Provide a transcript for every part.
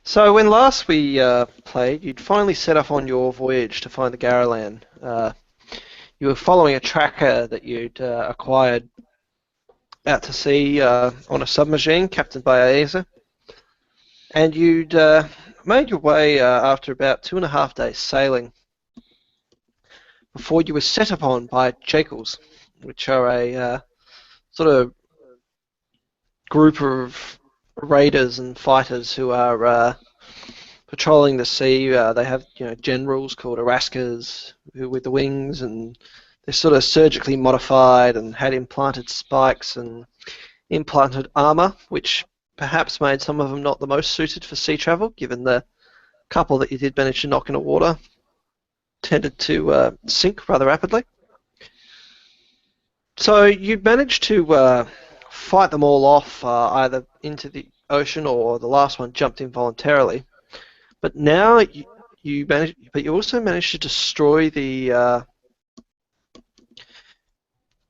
So when last we played, you'd finally set off on your voyage to find the Gharolan. You were following a tracker that you'd acquired out to sea on a submarine captained by Aesa, and you'd made your way after about 2.5 days sailing before you were set upon by Jackals, which are a sort of group of raiders and fighters who are patrolling the sea. They have generals called Araskas who with the wings, and they're sort of surgically modified and had implanted spikes and implanted armor, which perhaps made some of them not the most suited for sea travel, given the couple that you did manage to knock into water tended to sink rather rapidly. So you managed to fight them all off either into the ocean or the last one jumped in voluntarily. But now you also managed to destroy the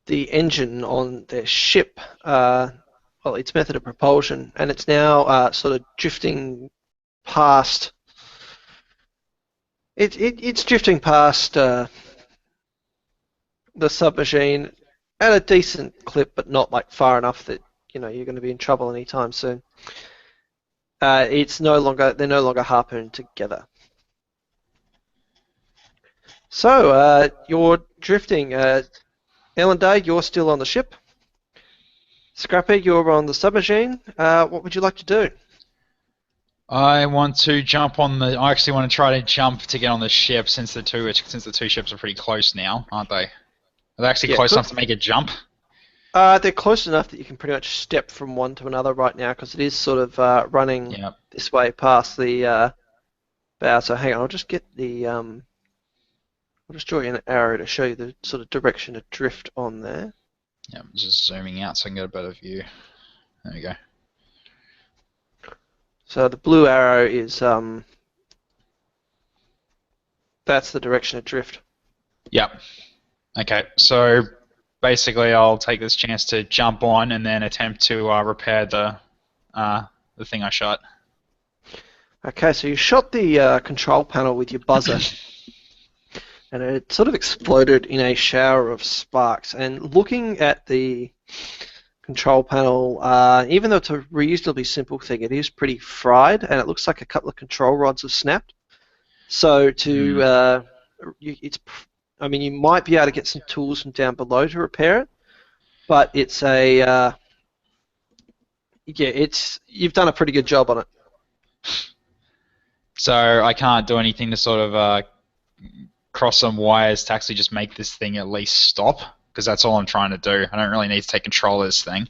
engine on their ship, well, its method of propulsion, and it's now sort of drifting past. It's drifting past the submachine at a decent clip, but not like far enough that you're going to be in trouble anytime soon. They're no longer harpooned together. So you're drifting. Ellen, you're still on the ship. Scrappy, you're on the submachine. What would you like to do? I want to jump on the. I actually want to try to jump to get on the ship since the two ships are pretty close now, aren't they? Are they actually Yeah, close good. enough to make a jump? They're close enough that you can pretty much step from one to another right now because it is sort of running Yeah. this way past the bow. So hang on, I'll just get the I'll just draw you an arrow to show you the sort of direction of drift on there. Yeah. I'm just zooming out so I can get a better view. There we go. So the blue arrow is that's the direction of drift. Yep. Okay. So basically, I'll take this chance to jump on and then attempt to repair the thing I shot. Okay, so you shot the control panel with your buzzer, and it sort of exploded in a shower of sparks. And looking at the control panel, even though it's a reasonably simple thing, it is pretty fried, and it looks like a couple of control rods have snapped. So I mean, you might be able to get some tools from down below to repair it, but it's you've done a pretty good job on it. So I can't do anything to sort of cross some wires to actually just make this thing at least stop, because that's all I'm trying to do. I don't really need to take control of this thing.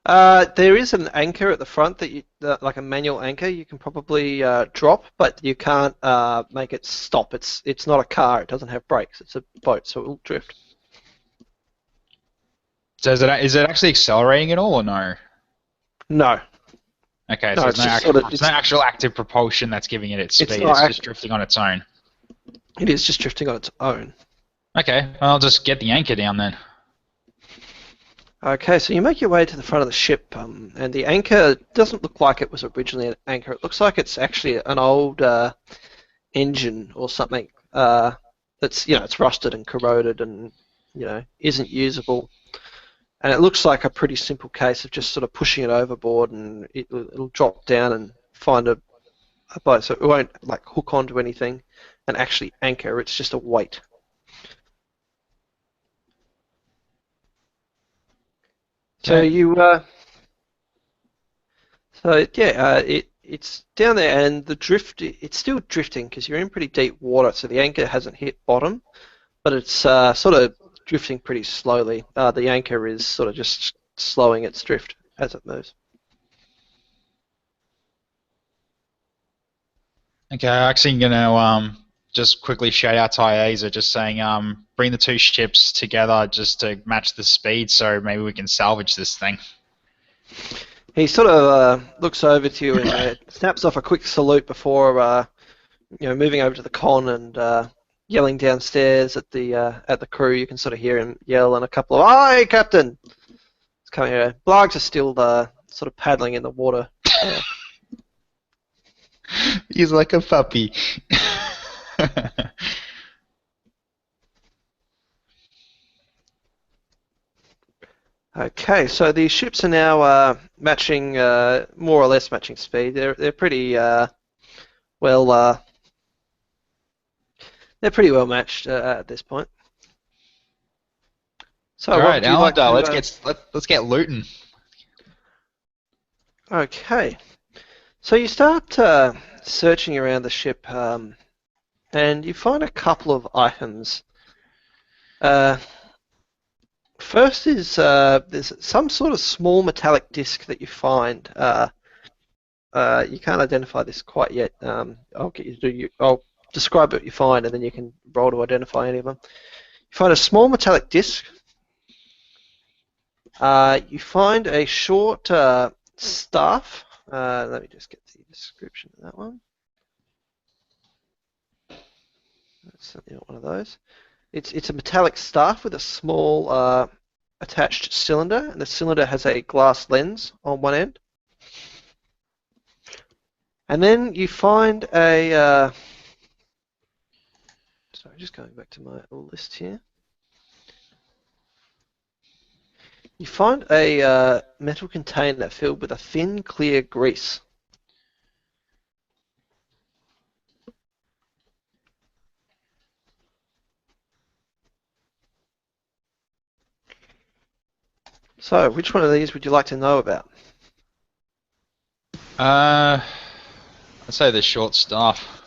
There is an anchor at the front like a manual anchor you can probably drop, but you can't make it stop. It's not a car. It doesn't have brakes. It's a boat, so it will drift. So is it actually accelerating at all or no? No, Okay, so no, there's it's just sort of there's no actual active propulsion that's giving it its it's speed. not It's just active. drifting on its own. It is just drifting on its own. Okay, well, I'll just get the anchor down then. Okay, so you make your way to the front of the ship, and the anchor doesn't look like it was originally an anchor. It looks like it's actually an old engine or something that's it's rusted and corroded and isn't usable. And it looks like a pretty simple case of just sort of pushing it overboard, and it'll drop down and find a boat. So it won't like hook onto anything and actually anchor. It's just a weight. So Okay. it's down there, and the drift it's still drifting because you're in pretty deep water, so the anchor hasn't hit bottom, but it's sort of drifting pretty slowly. The anchor is sort of just slowing its drift as it moves. Okay, I'm actually gonna just quickly shout out to IASA just saying bring the two ships together just to match the speed so maybe we can salvage this thing. He sort of looks over to you and snaps off a quick salute before moving over to the con and yelling downstairs at the crew. You can sort of hear him yell and a couple of "Aye, Captain!" It's coming here. Blargs are still sort of paddling in the water. He's like a puppy. Okay, so the ships are now matching, more or less matching speed. They're pretty well they're pretty well matched at this point. So, All what right, would you like Allendale, to? let's get looting. Okay, so you start searching around the ship, and you find a couple of items. Uh, First is there's some sort of small metallic disc that you find. You can't identify this quite yet. I'll get you to do. I'll describe what you find, and then you can roll to identify any of them. You find a small metallic disc. You find a short staff. Let me just get the description of that one. That's certainly not one of those. It's a metallic staff with a small attached cylinder, and the cylinder has a glass lens on one end. And then you find a. Sorry, just going back to my list here. You find a metal container filled with a thin, clear grease. So, which one of these would you like to know about? Uh, I'd say the short staff.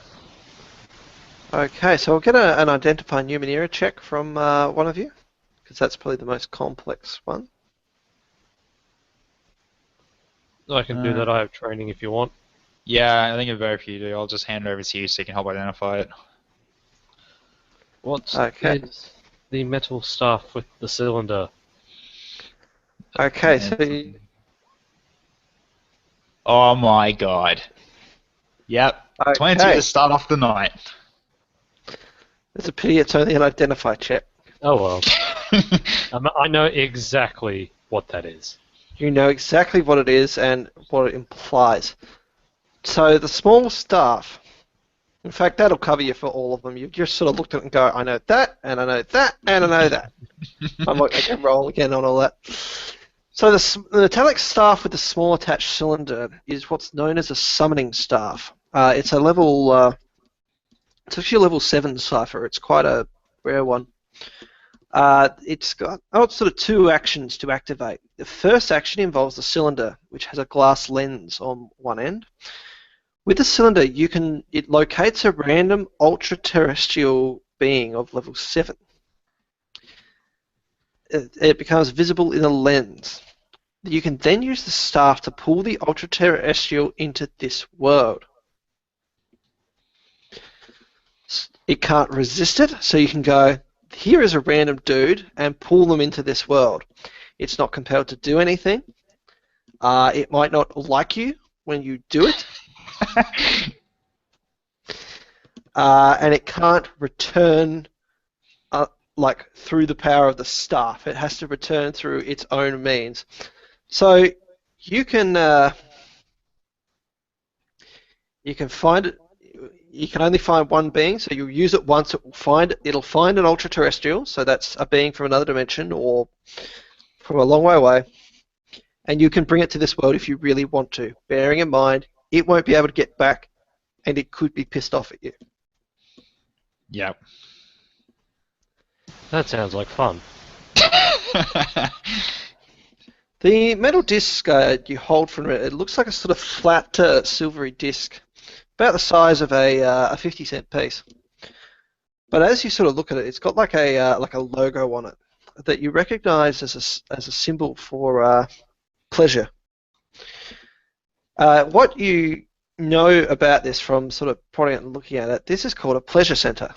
Okay, so I'll get an identify Numenera check from one of you, because that's probably the most complex one. I can do Uh, that. I have training if you want. yeah, I think it's better for you to. I'll just hand it over to you so you can help identify it. What Okay. is the metal staff with the cylinder? Okay, so Oh my god. Yep. 22 to okay. start off the night. It's a pity it's only an identify check. Oh well. I know exactly what that is. You know exactly what it is and what it implies. So the small staff, in fact, that'll cover you for all of them. You've just sort of looked at it and go, I know that, and I know that, and I know that. I might make a roll again on all that. So the metallic staff with the small attached cylinder is what's known as a summoning staff. It's a level, it's actually a level 7 cipher. It's quite a rare one. It's got sort of two actions to activate. The first action involves the cylinder, which has a glass lens on one end. With the cylinder, it locates a random ultra-terrestrial being of level 7. It becomes visible in a lens. You can then use the staff to pull the ultra-terrestrial into this world. It can't resist it, so you can go, here is a random dude, and pull them into this world. It's not compelled to do anything. It might not like you when you do it. And it can't return like through the power of the staff. It has to return through its own means. So you can find it. You can only find one being, so you'll use it once. It'll find an ultra-terrestrial, so that's a being from another dimension or from a long way away, and you can bring it to this world if you really want to. Bearing in mind, it won't be able to get back, and it could be pissed off at you. Yep. That sounds like fun. The metal disc you hold from it looks like a sort of flat silvery disc, about the size of a 50-cent piece. But as you sort of look at it, it's got like a logo on it that you recognise as a symbol for pleasure. What you know about this from sort of prodding it and looking at it, this is called a pleasure centre.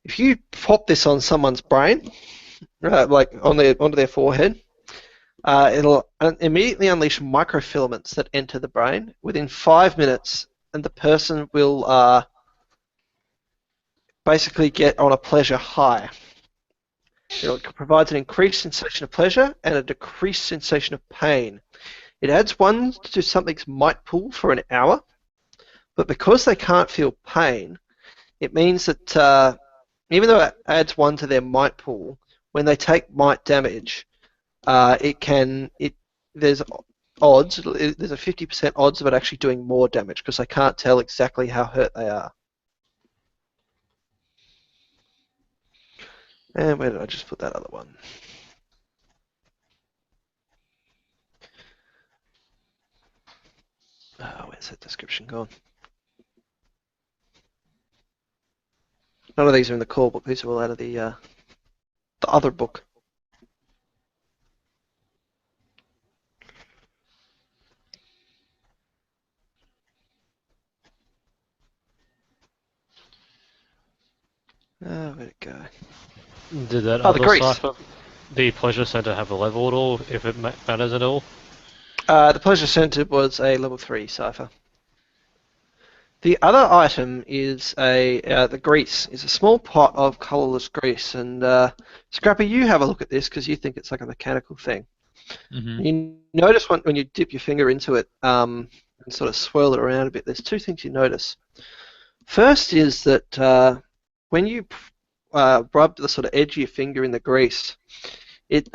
If you pop this on someone's brain, like onto their forehead, it'll immediately unleash microfilaments that enter the brain within 5 minutes, and the person will basically get on a pleasure high. It provides an increased sensation of pleasure and a decreased sensation of pain. It adds 1 to something's might pool for an hour, But because they can't feel pain, it means that even though it adds 1 to their might pool, when they take might damage, there's odds. There's a 50% odds of it actually doing more damage because they can't tell exactly how hurt they are. And where did I just put that other one? Where's that description gone? None of these are in the core book. These are all out of the other book. Where'd it go? Did that Oh, the other grease. cipher, the pleasure center, have a level at all, if it matters at all? The pleasure center was a level 3 cipher. The other item is the grease. Is a small pot of colourless grease. And Scrappy, you have a look at this because you think it's like a mechanical thing. Mm-hmm. You notice when you dip your finger into it and sort of swirl it around a bit, there's 2 things you notice. First is that when you rub the sort of edge of your finger in the grease, it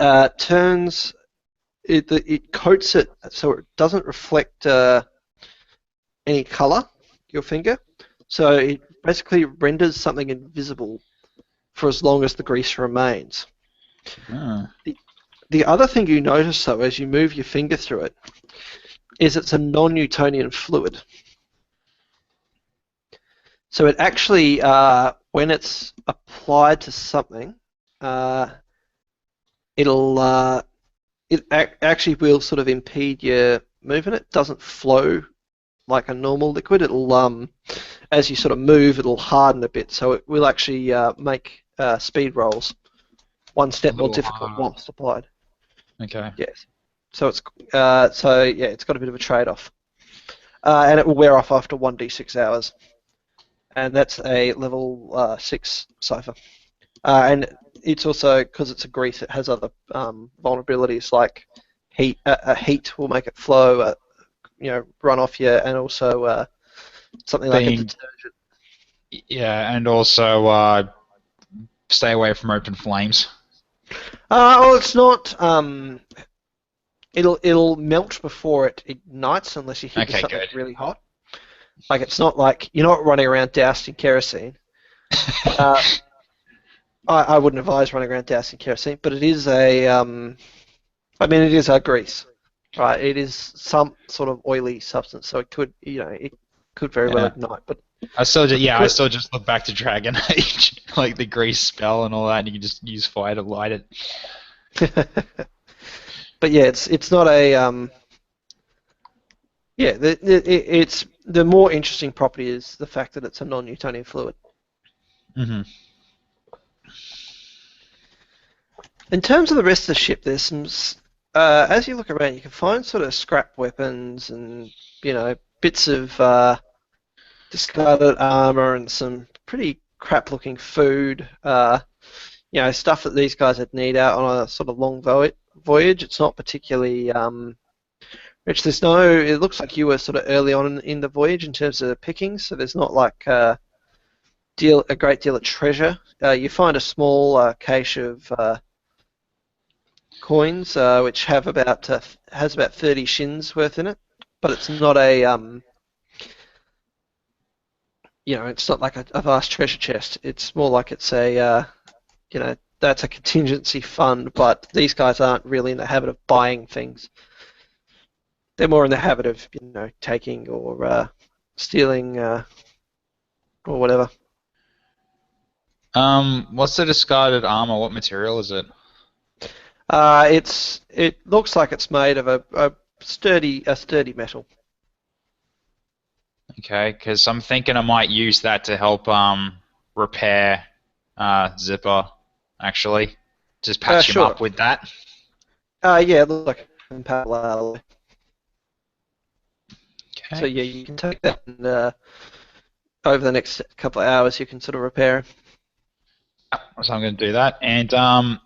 coats it so it doesn't reflect any colour, your finger. So it basically renders something invisible for as long as the grease remains. Ah. The other thing you notice, though, as you move your finger through it, is it's a non-Newtonian fluid. So it actually, when it's applied to something, it actually will sort of impede your movement. It doesn't flow like a normal liquid. It'll, as you sort of move, it'll harden a bit. So it will actually make speed rolls 1 step more difficult whilst applied. Okay. Yes. So it's it's got a bit of a trade-off, and it will wear off after 1d6 hours, and that's a level 6 cipher. And it's also, because it's a grease, it has other vulnerabilities like heat. Heat will make it flow, run off you, and also something like a detergent. Yeah, and also stay away from open flames. Well, it's not. It'll melt before it ignites unless you hit something really hot. Like it's not like you're not running around doused in kerosene. I wouldn't advise running around doused in kerosene, but it is it is a grease, right? It is some sort of oily substance, so it could very well ignite. But I still just look back to Dragon Age, like the grease spell and all that, and you can just use fire to light it. But yeah, it's not a it's the more interesting property is the fact that it's a non-Newtonian fluid. Mm-hmm. In terms of the rest of the ship, there's some as you look around, you can find sort of scrap weapons and bits of discarded armor and some pretty crap-looking food. Stuff that these guys would need out on a sort of long voyage. It's not particularly rich. It looks like you were sort of early on in the voyage in terms of picking, so there's not like a great deal of treasure. You find a small cache of coins, which has about 30 shins worth in it, but it's not it's not like a vast treasure chest. It's more like it's that's a contingency fund, but these guys aren't really in the habit of buying things. They're more in the habit of, taking or stealing or whatever. What's the discarded armor? What material is it? It looks like it's made of a sturdy metal. Okay, because I'm thinking I might use that to help repair Zipper. Actually, just patch him up with that. Yeah, it looks like a parallel. Okay. So yeah, you can take that and over the next couple of hours you can sort of repair it. So I'm going to do that. And so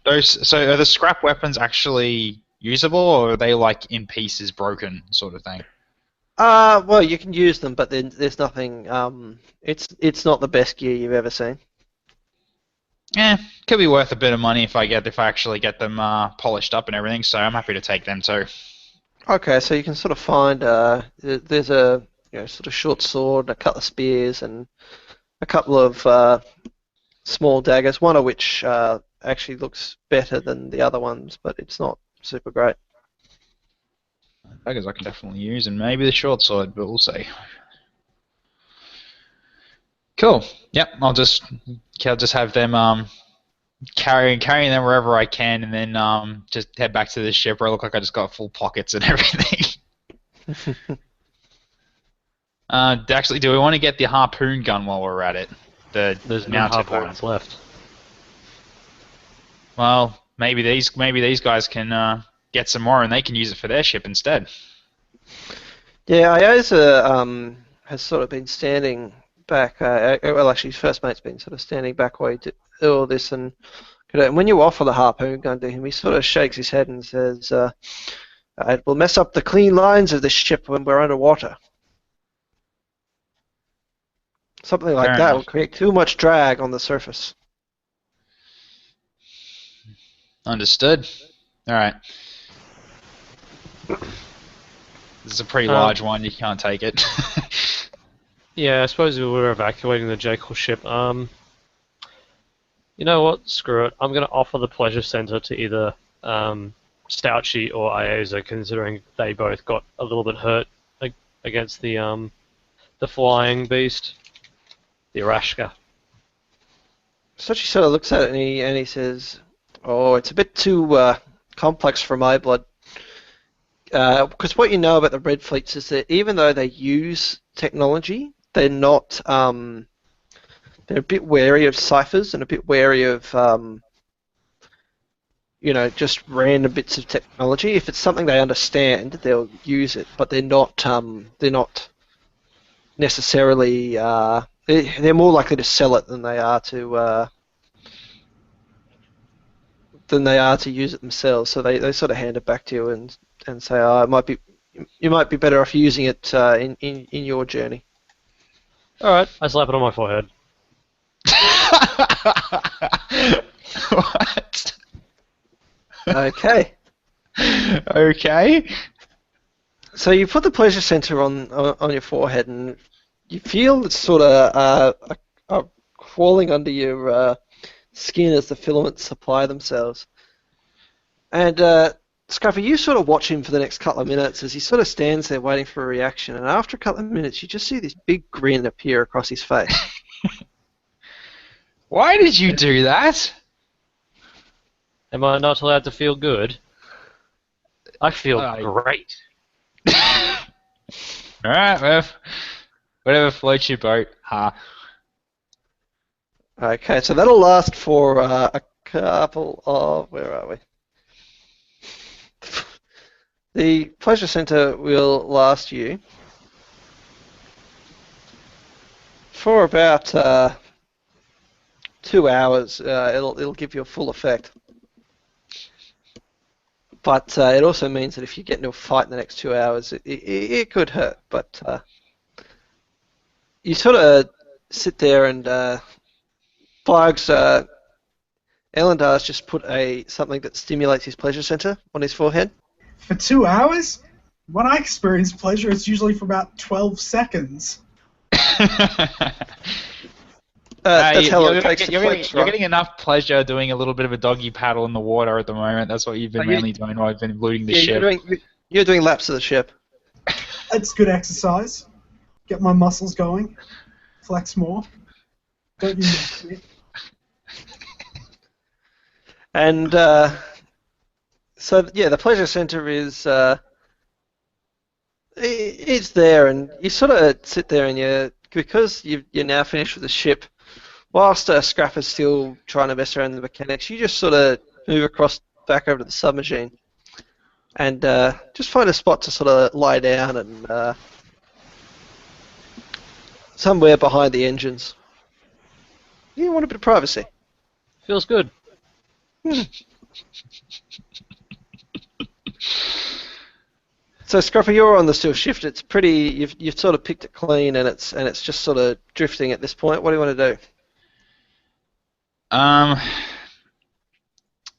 are the scrap weapons actually usable, or are they like in pieces, broken sort of thing? Well, you can use them, but then there's nothing. It's not the best gear you've ever seen. Could be worth a bit of money if I actually get them polished up and everything. So I'm happy to take them too. Okay, so you can sort of find there's a sort of short sword, a couple of spears, and a couple of small daggers. One of which actually looks better than the other ones, but it's not super great. Daggers I can definitely use, and maybe the short sword, but we'll see. Cool. Yep. I'll just have them carrying them wherever I can, and then just head back to the ship where I look like I just got full pockets and everything. Actually, do we want to get the harpoon gun while we're at it? There's no Mounted one. harpoons left. Well, maybe these guys can get some more, and they can use it for their ship instead. Yeah, Iosa has sort of been standing back. Well, actually, his first mate's been sort of standing back while he did all this, and when you offer the harpoon gun to him, he sort of shakes his head and says, "It will mess up the clean lines of the ship when we're underwater." Something like Fair that enough. will create too much drag on the surface. Understood. All right. This is a pretty large one. You can't take it. Yeah, I suppose we were evacuating the Jekyll ship. You know what? Screw it. I'm going to offer the pleasure center to either Stouchy or Iosa, considering they both got a little bit hurt against the flying beast, the Arashka. So she sort of looks at it and he says, "Oh, it's a bit too complex for my blood." Because what you know about the Red Fleets is that even though they use technology, they're not. They're a bit wary of ciphers and a bit wary of just random bits of technology. If it's something they understand, they'll use it, but they're not. They're not necessarily. They're more likely to sell it than they are to. Than they are to use it themselves. So they sort of hand it back to you and say, "Oh, you might be better off using it in your journey." All right, I slap it on my forehead. What? Okay. Okay. So you put the pleasure center on your forehead, and you feel it's sort of crawling under your skin as the filaments supply themselves. And Scruffy, you sort of watch him for the next couple of minutes as he sort of stands there waiting for a reaction. And after a couple of minutes, you just see this big grin appear across his face. Why did you do that? Am I not allowed to feel good? I feel great. Alright, well, whatever floats your boat. Okay, so that'll last for a couple of... Where are we? The pleasure center will last you for about 2 hours. It'll give you a full effect. But it also means that if you get into a fight in the next 2 hours, it could hurt. But you sort of sit there and Flags, Elandar's just put something that stimulates his pleasure center on his forehead. For 2 hours? When I experience pleasure, it's usually for about 12 seconds. That's how long it takes to flex, you're right? getting enough pleasure doing a little bit of a doggy paddle in the water at the moment. That's what you've been mainly doing while I've been looting the ship. You're doing laps of the ship. It's good exercise. Get my muscles going. Flex more. Don't you miss me? And so, yeah, the pleasure center is it's there, and you sort of sit there and because you're now finished with the ship, whilst Scrap is still trying to mess around the mechanics, you just sort of move across back over to the submachine and just find a spot to sort of lie down and somewhere behind the engines. You want a bit of privacy. Feels good. So Scrapper, you're on the still shift. It's pretty. You've sort of picked it clean, and it's just sort of drifting at this point. What do you want to do? Um,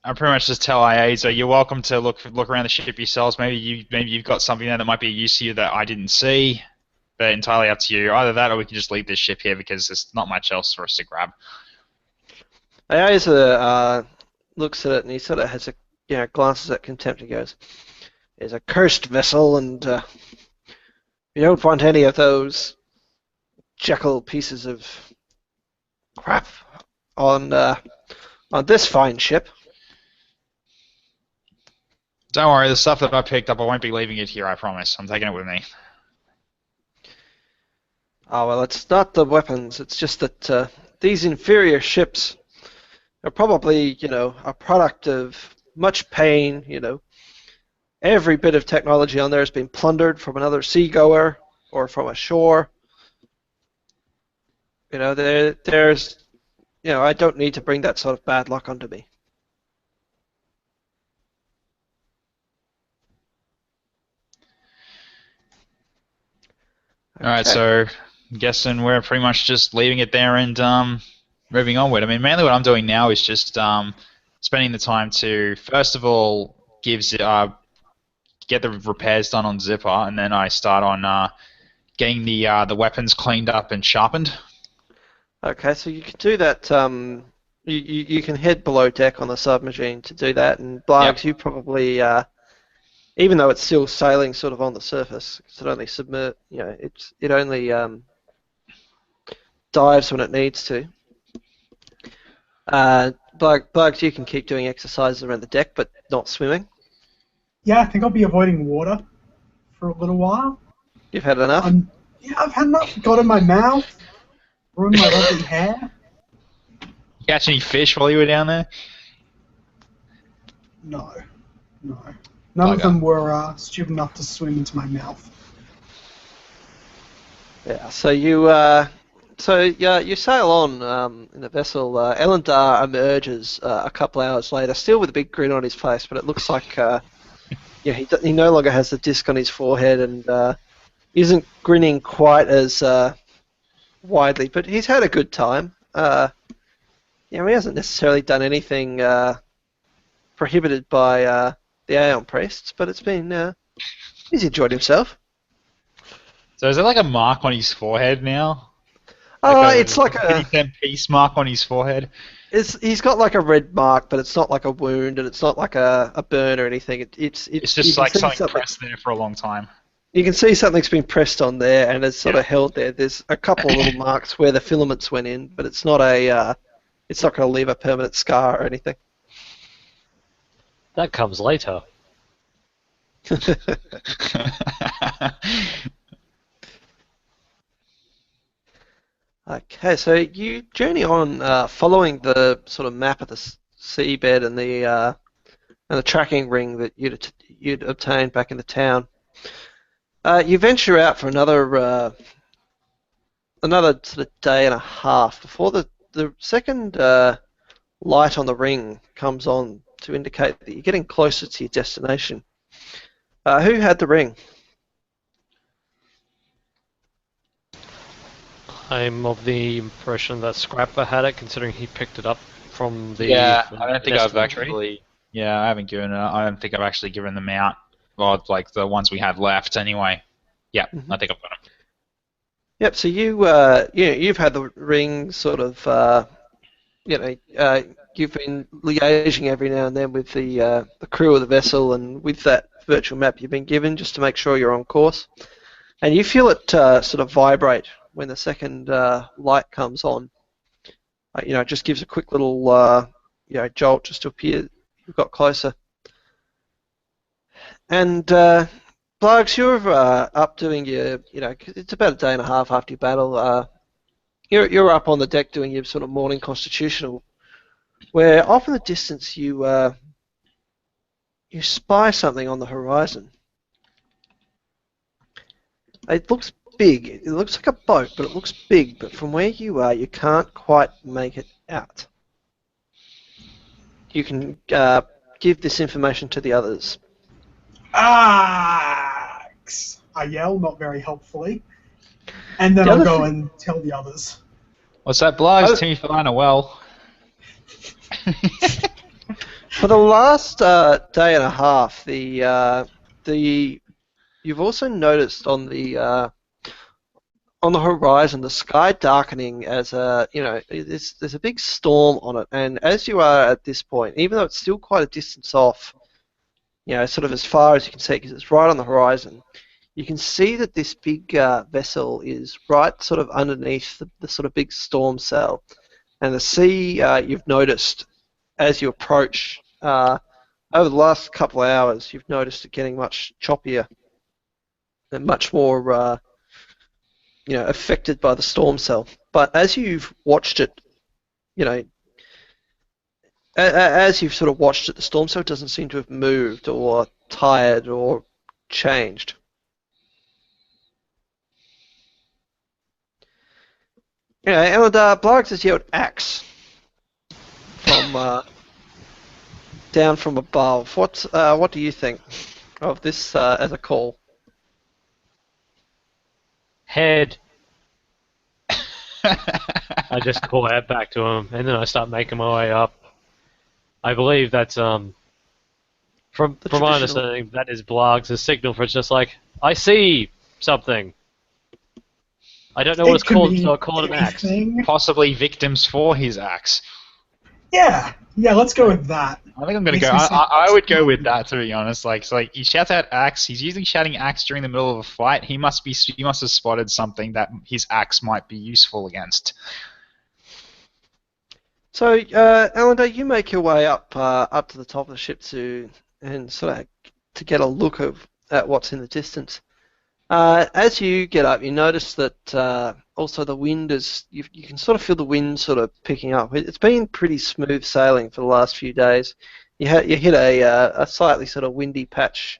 I pretty much just tell IA, so you're welcome to look around the ship yourselves. Maybe you've got something there that might be of use to you that I didn't see. But entirely up to you. Either that, or we can just leave this ship here because there's not much else for us to grab. Aiza looks at it and he sort of has glances at contempt and goes, "It's a cursed vessel, and you don't want any of those jackal pieces of crap on this fine ship." Don't worry, the stuff that I picked up, I won't be leaving it here, I promise. I'm taking it with me. Oh, well, it's not the weapons. It's just that these inferior ships are probably, a product of much pain. Every bit of technology on there has been plundered from another seagoer or from ashore. There's, I don't need to bring that sort of bad luck onto me. Alright, Okay. so I'm guessing we're pretty much just leaving it there and moving onward. I mean, mainly what I'm doing now is just spending the time to, first of all, get the repairs done on Zipper, and then I start on getting the weapons cleaned up and sharpened. Okay, so you can do that. You can head below deck on the submachine to do that, and Blargs, you probably, even though it's still sailing sort of on the surface, 'cause it only it only dives when it needs to. Blargs, you can keep doing exercises around the deck, but not swimming. Yeah, I think I'll be avoiding water for a little while. You've had enough. I've had enough. Got in my mouth, ruined my lovely hair. Catch any fish while you were down there? No. None of Okay. them were stupid enough to swim into my mouth. Yeah. So you you sail on in the vessel. Elendar emerges a couple hours later, still with a big grin on his face, but it looks like he no longer has the disc on his forehead and isn't grinning quite as widely. But he's had a good time. He hasn't necessarily done anything prohibited by the Aeon priests, but it's been he's enjoyed himself. So is there like a mark on his forehead now? It's like a 50-cent piece mark on his forehead? he's got like a red mark, but it's not like a wound, and it's not like a burn or anything. It's you just can like see something pressed there for a long time. You can see something's been pressed on there, and it's sort of held there. There's a couple of little marks where the filaments went in, but it's not it's not going to leave a permanent scar or anything. That comes later. Okay, so you journey on following the sort of map of the seabed and the tracking ring that you'd obtained back in the town. You venture out for another sort of day and a half before the second light on the ring comes on to indicate that you're getting closer to your destination. Who had the ring? I'm of the impression that Scrapper had it, considering he picked it up from the. Yeah, I don't think nest I've actually. Yeah, I haven't given it. I don't think I've actually given them out. Well, like the ones we had left, anyway. Yeah, I think I've got them. Yep. So you've had the ring sort of you've been liaising every now and then with the crew of the vessel, and with that virtual map you've been given just to make sure you're on course. And you feel it sort of vibrate when the second light comes on. It just gives a quick little jolt just to appear you've got closer. And Blargs, you're up doing your, 'cause it's about a day and a half after your battle. You're up on the deck doing your sort of morning constitutional, where off in the distance you spy something on the horizon. It looks big. It looks like a boat, but it looks big. But from where you are, you can't quite make it out. You can give this information to the others. I yell, not very helpfully. And then The I'll other go thing- and tell the others. What's that, Blugs? Oh. Timmy flying a well. For the last day and a half, the you've also noticed on the horizon the sky darkening as there's a big storm on it, and as you are at this point, even though it's still quite a distance off, sort of as far as you can see because it's right on the horizon, you can see that this big vessel is right sort of underneath the sort of big storm cell, and the sea you've noticed as you approach. Over the last couple of hours, you've noticed it getting much choppier and much more, affected by the storm cell. But as you've watched it, you know, as you've sort of watched it, the storm cell doesn't seem to have moved or tired or changed. And Blargs has yelled axe from down from above. What do you think of this as a call? Head. I just call out back to him, and then I start making my way up. I believe that's from my traditional- understanding, that is Blargs' signal for it's just like, I see something. I don't know what it's could called, be so I call it an axe. anything. Possibly victims for his axe. Yeah, let's go with that. I think I'm gonna Makes go. me I think- would go with that, to be honest. Like he shouts out axe. He's usually shouting axe during the middle of a fight. He must have spotted something that his axe might be useful against. So, Allender, you make your way up to the top of the ship and sort of to get a look at what's in the distance. As you get up, you notice that also the wind you can sort of feel the wind sort of picking up. It's been pretty smooth sailing for the last few days. You hit a slightly sort of windy patch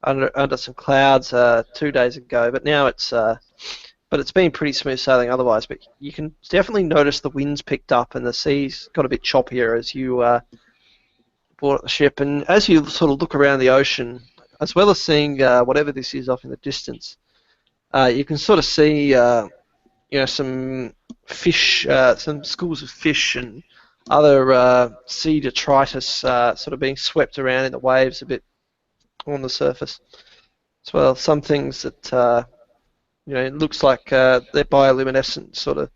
under some clouds 2 days ago, but now it's been pretty smooth sailing otherwise. But you can definitely notice the wind's picked up and the sea's got a bit choppier as you board the ship. And as you sort of look around the ocean, as well as seeing whatever this is off in the distance, you can sort of see some fish, some schools of fish and other sea detritus sort of being swept around in the waves a bit on the surface. As well, some things that it looks like they're bioluminescent. Sort of,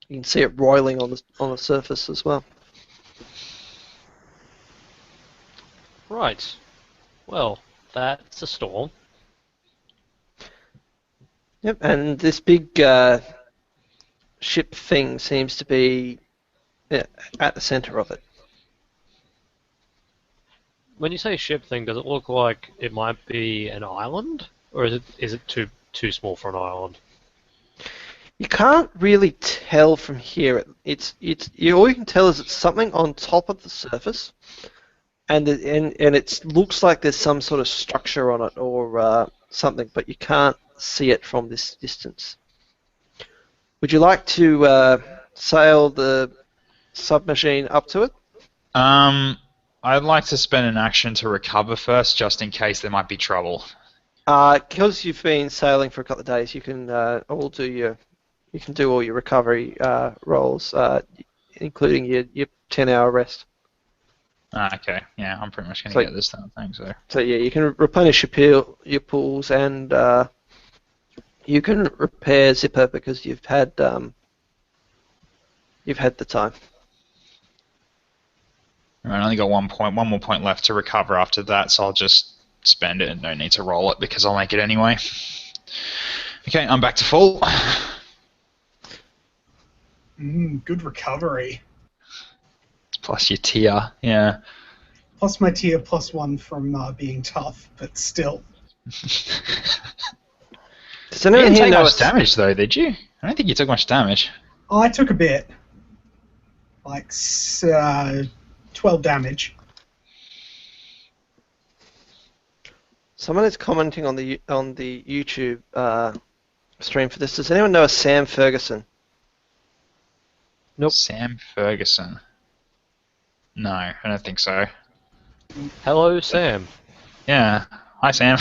you can see it roiling on the surface as well. Right. Well, that's a storm. Yep, and this big ship thing seems to be at the center of it. When you say ship thing, does it look like it might be an island, or is it too small for an island? You can't really tell from here. All you can tell is it's something on top of the surface, and it looks like there's some sort of structure on it or something, but you can't see it from this distance. Would you like to sail the submachine up to it? I'd like to spend an action to recover first, just in case there might be trouble. Because you've been sailing for a couple of days, you can do all your recovery rolls, including your 10-hour rest. Okay, yeah, I'm pretty much going So- to get this done, I think so. So yeah, you can replenish your pools and you can repair Zipper because you've had the time. Alright, I only got 1 point, 1 more point left to recover after that, so I'll just spend it and no need to roll it because I'll make it anyway. Okay, I'm back to full. Good recovery. Plus your tier, yeah. Plus my tier +1 from being tough, but still. Does You anyone didn't here take know much damage though, did you? I don't think you took much damage. I took a bit. Like 12 damage. Someone is commenting on the YouTube stream for this. Does anyone know a Sam Ferguson? Nope. Sam Ferguson. No, I don't think so. Hello, Sam. Yeah. Hi, Sam.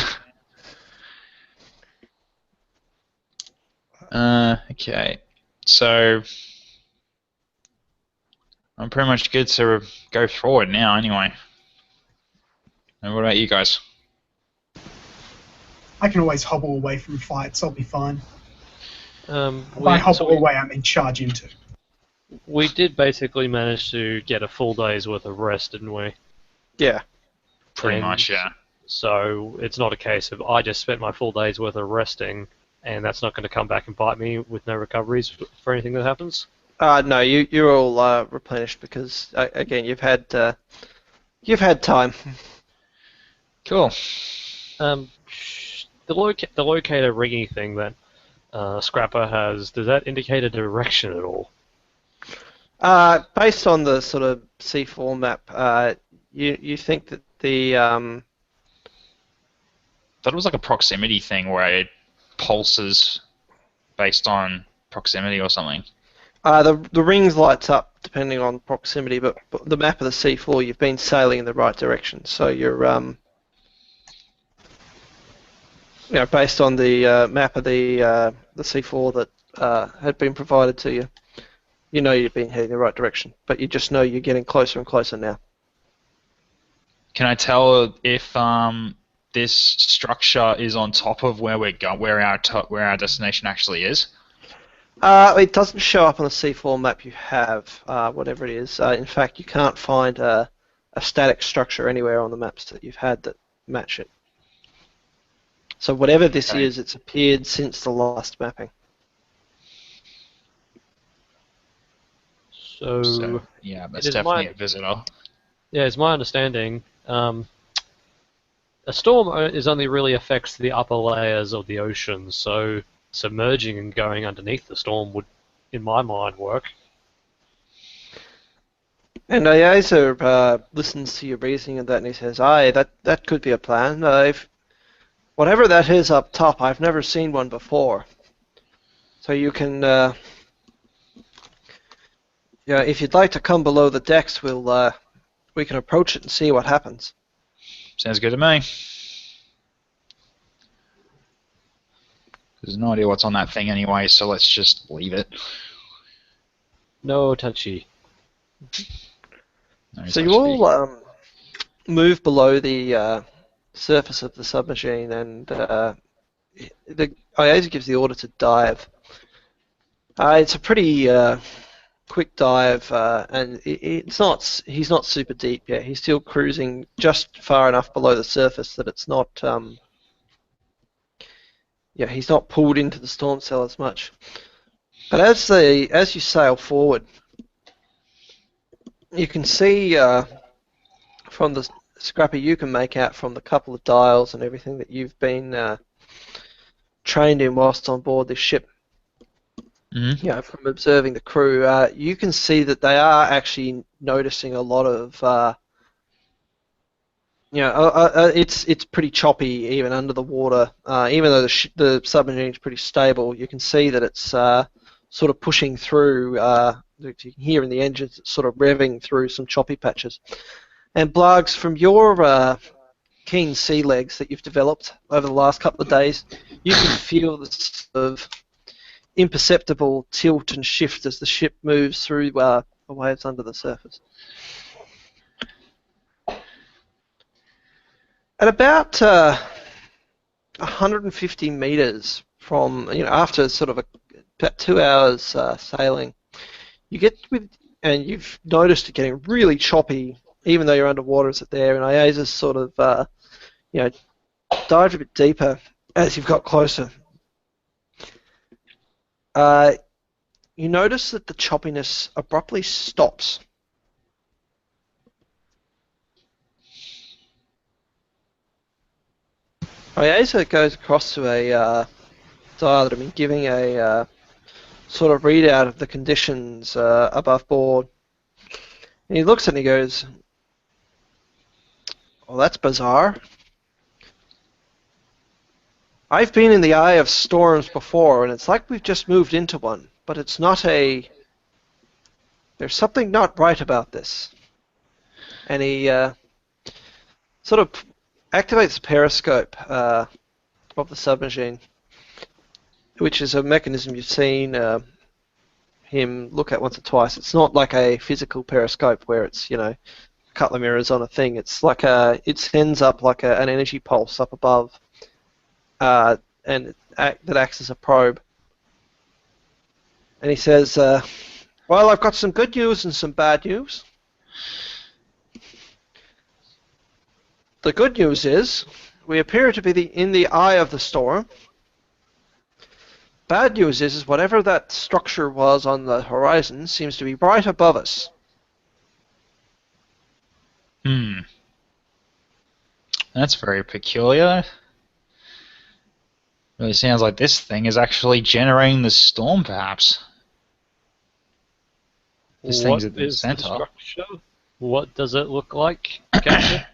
Okay. So I'm pretty much good to go forward now, anyway. And what about you guys? I can always hobble away from fights. I'll be fine. By We hobble away, I mean charge into. we did basically manage to get a full day's worth of rest, didn't we? Yeah. Pretty And much, yeah. so it's not a case of I just spent my full day's worth of resting, and that's not going to come back and bite me with no recoveries for anything that happens. No, you're all replenished because again you've had time. Cool. The locator rigging thing that Scrapper has, does that indicate a direction at all? Based on the sort of C4 map, you think that the Thought it was like a proximity thing where it pulses based on proximity or something. the rings lights up depending on proximity, but the map of the C4 you've been sailing in the right direction, so you're based on the map of the C4 that had been provided to you, you know you've been heading the right direction, but you just know you're getting closer and closer now. Can I tell if this structure is on top of where where our destination actually is? It doesn't show up on the C4 map you have, whatever it is. In fact, you can't find a static structure anywhere on the maps that you've had that match it. So whatever this Okay. is, it's appeared since the last mapping. So, Yeah, it that's is definitely my a visitor. yeah, it's my understanding. A storm is only really affects the upper layers of the ocean, so submerging and going underneath the storm would, in my mind, work. And Iaza listens to your reasoning and that, and he says, "Aye, that could be a plan. If whatever that is up top, I've never seen one before. So you can, if you'd like to come below the decks, we can approach it and see what happens." Sounds good to me. There's no idea what's on that thing anyway, so let's just leave it. No touchy. No So you touch all move below the surface of the submachine, and the Iaza gives the order to dive. It's a pretty quick dive, and he's not super deep yet. He's still cruising just far enough below the surface that it's not, he's not pulled into the storm cell as much. But as you sail forward, you can see from the Scrappy, you can make out from the couple of dials and everything that you've been trained in whilst on board this ship. Mm-hmm. From observing the crew, you can see that they are actually noticing a lot of, it's pretty choppy even under the water. Even though the submarine is pretty stable, you can see that it's sort of pushing through. You can hear in the engines, it's sort of revving through some choppy patches. And Blargs, from your keen sea legs that you've developed over the last couple of days, you can feel the sort of imperceptible tilt and shift as the ship moves through the waves under the surface. At about 150 meters from, after sort of about 2 hours sailing, you get with, and you've noticed it getting really choppy, even though you're underwater as it there, and Iaza's sort of, dived a bit deeper as you've got closer. You notice that the choppiness abruptly stops. Iaza goes across to a dial that I've been giving a sort of readout of the conditions above board. And he looks at it and he goes, "Well, that's bizarre. I've been in the eye of storms before, and it's like we've just moved into one, but it's not a... There's something not right about this." And he sort of activates the periscope of the submachine. which is a mechanism you've seen him look at once or twice. It's not like a physical periscope where it's, a couple of mirrors on a thing. It's like it sends up like an energy pulse up above, and that acts as a probe. And he says, well, I've got some good news and some bad news. The good news is we appear to be in the eye of the storm. Bad news is whatever that structure was on the horizon seems to be right above us. That's very peculiar. Really sounds like this thing is actually generating the storm, perhaps. This thing's at the center. Structure? What does it look like, Captain?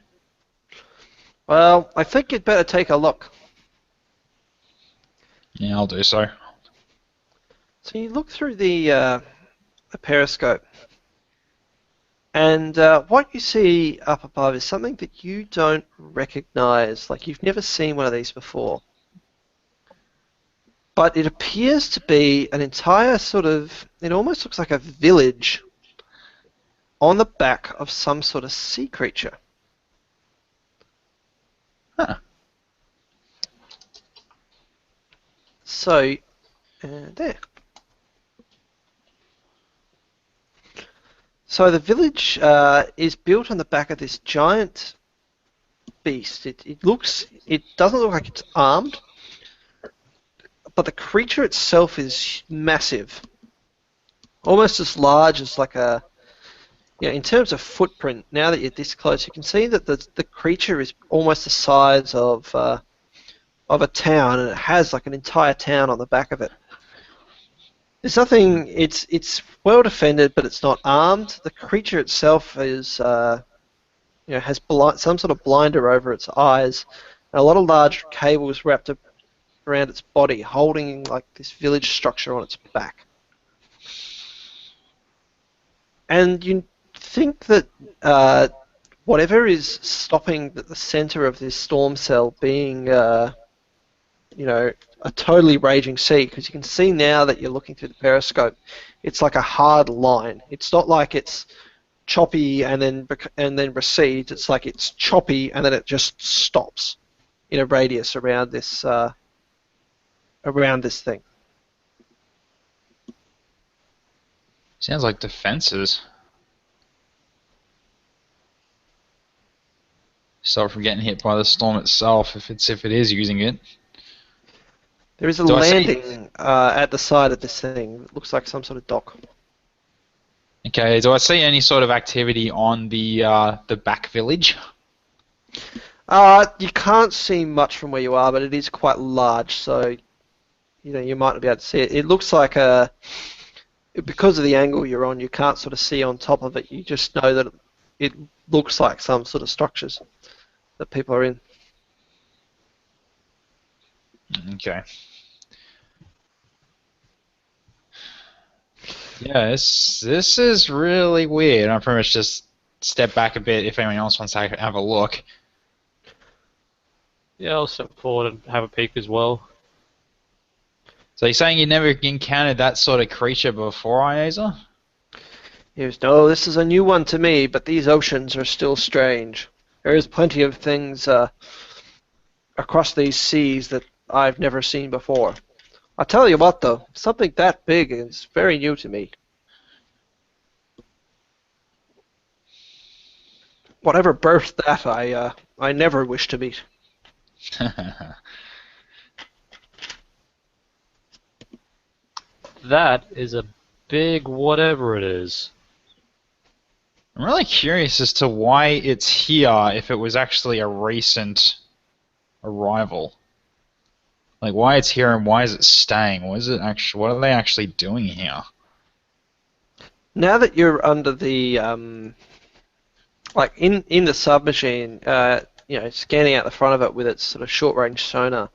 Well, I think you'd better take a look. Yeah, I'll do so. So you look through the periscope, and what you see up above is something that you don't recognize. Like, you've never seen one of these before. But it appears to be an entire it almost looks like a village on the back of some sort of sea creature. Huh. So, there. So the village is built on the back of this giant beast. It doesn't look like it's armed, but the creature itself is massive, almost as large as like in terms of footprint. Now that you're this close, you can see that the creature is almost the size of a town, and it has like an entire town on the back of it. There's nothing. It's well defended, but it's not armed. The creature itself is, has some sort of blinder over its eyes, and a lot of large cables wrapped around its body, holding like this village structure on its back. And you think that whatever is stopping the center of this storm cell being, a totally raging sea, because you can see now that you're looking through the periscope, it's like a hard line. It's not like it's choppy and then recedes. It's like it's choppy and then it just stops in a radius around this thing. Sounds like defenses. Stop from getting hit by the storm itself, if it is using it. There is a landing at the side of this thing. It looks like some sort of dock. Okay, do I see any sort of activity on the back village? You can't see much from where you are, but it is quite large, so you might not be able to see it. It looks like because of the angle you're on, you can't sort of see on top of it. You just know that it looks like some sort of structures that people are in. Okay. Yeah, this is really weird. I pretty much just step back a bit if anyone else wants to have a look. Yeah, I'll step forward and have a peek as well. So you're saying you never encountered that sort of creature before, Iaza? Yes, no, this is a new one to me, but these oceans are still strange. There is plenty of things across these seas that I've never seen before. I'll tell you what, though, something that big is very new to me. Whatever birthed that, I never wish to meet. That is a big whatever it is. I'm really curious as to why it's here if it was actually a recent arrival. Like, why it's here and why is it staying? What are they actually doing here? Now that you're under the like in the submachine, scanning out the front of it with its sort of short-range sonar,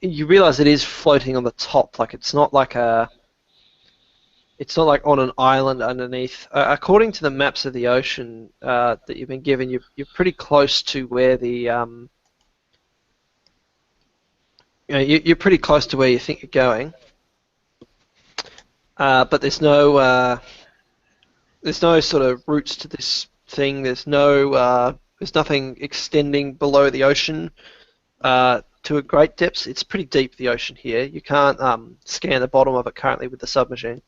you realise it is floating on the top. Like, it's not like on an island underneath. According to the maps of the ocean that you've been given, you're pretty close to where the you're pretty close to where you think you're going, but there's no sort of roots to this thing. There's nothing extending below the ocean to a great depths. It's pretty deep, the ocean here. You can't scan the bottom of it currently with the submachine.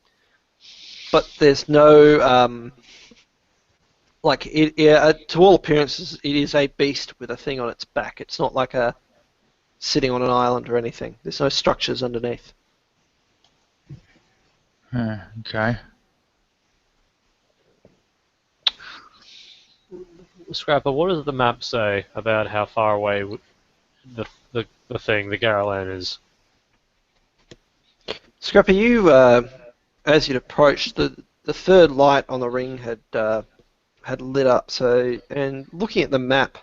But there's no to all appearances, it is a beast with a thing on its back. It's not like a sitting on an island or anything. There's no structures underneath. Okay. Scrapper, what does the map say about how far away the the Gharolan is? Scrapper, as you'd approached, the third light on the ring had lit up. So, and looking at the map,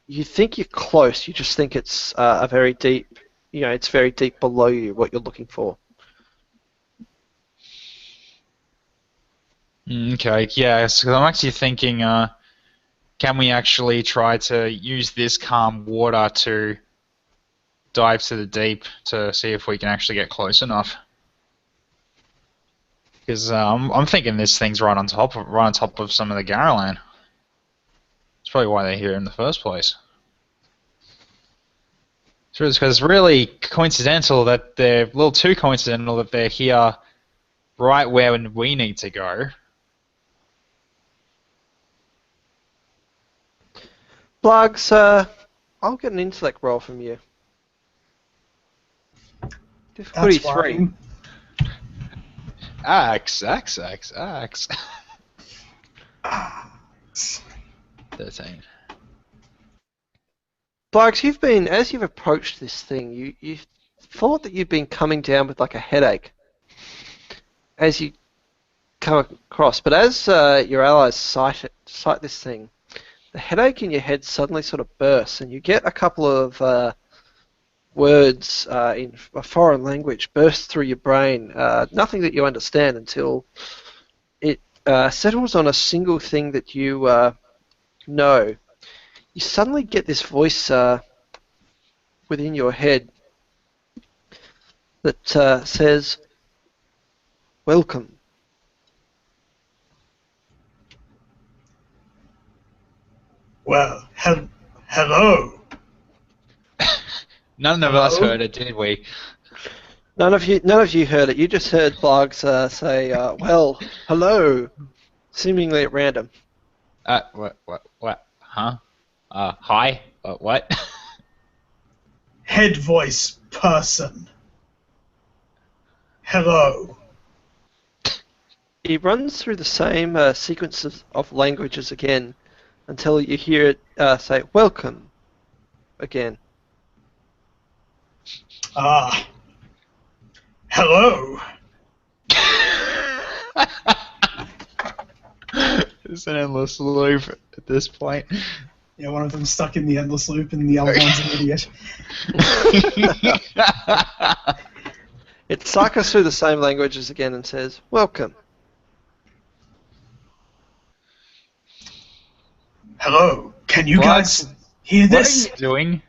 you think you're close. You just think it's a very deep. It's very deep below you. What you're looking for. Okay, yeah, so I'm actually thinking, can we actually try to use this calm water to dive to the deep to see if we can actually get close enough? Because I'm thinking this thing's right on top of some of the Gharolan. That's probably why they're here in the first place. So it's really coincidental that they're a little too coincidental that they're here right where we need to go. Blugs, I'll get an intellect roll from you. Difficulty That's 3. worrying. Axe. 13. Blugs, as you've approached this thing, you've thought that you've been coming down with like a headache as you come across, but as your allies sight this thing, the headache in your head suddenly sort of bursts, and you get a couple of words in a foreign language burst through your brain. Nothing that you understand until it settles on a single thing that you know. You suddenly get this voice within your head that says, "Welcome." Well, hello. None of us heard it, did we? None of you heard it. You just heard Blargs say, "Well, hello," seemingly at random. What? Huh? Hi? What? Head voice person. Hello. He runs through the same sequence of languages again until you hear it say, "Welcome," again. Hello. It's an endless loop at this point. Yeah, one of them's stuck in the endless loop and the other one's an idiot. It cycles through the same languages again and says, "Welcome." Hello. Can you guys hear What this? are you doing?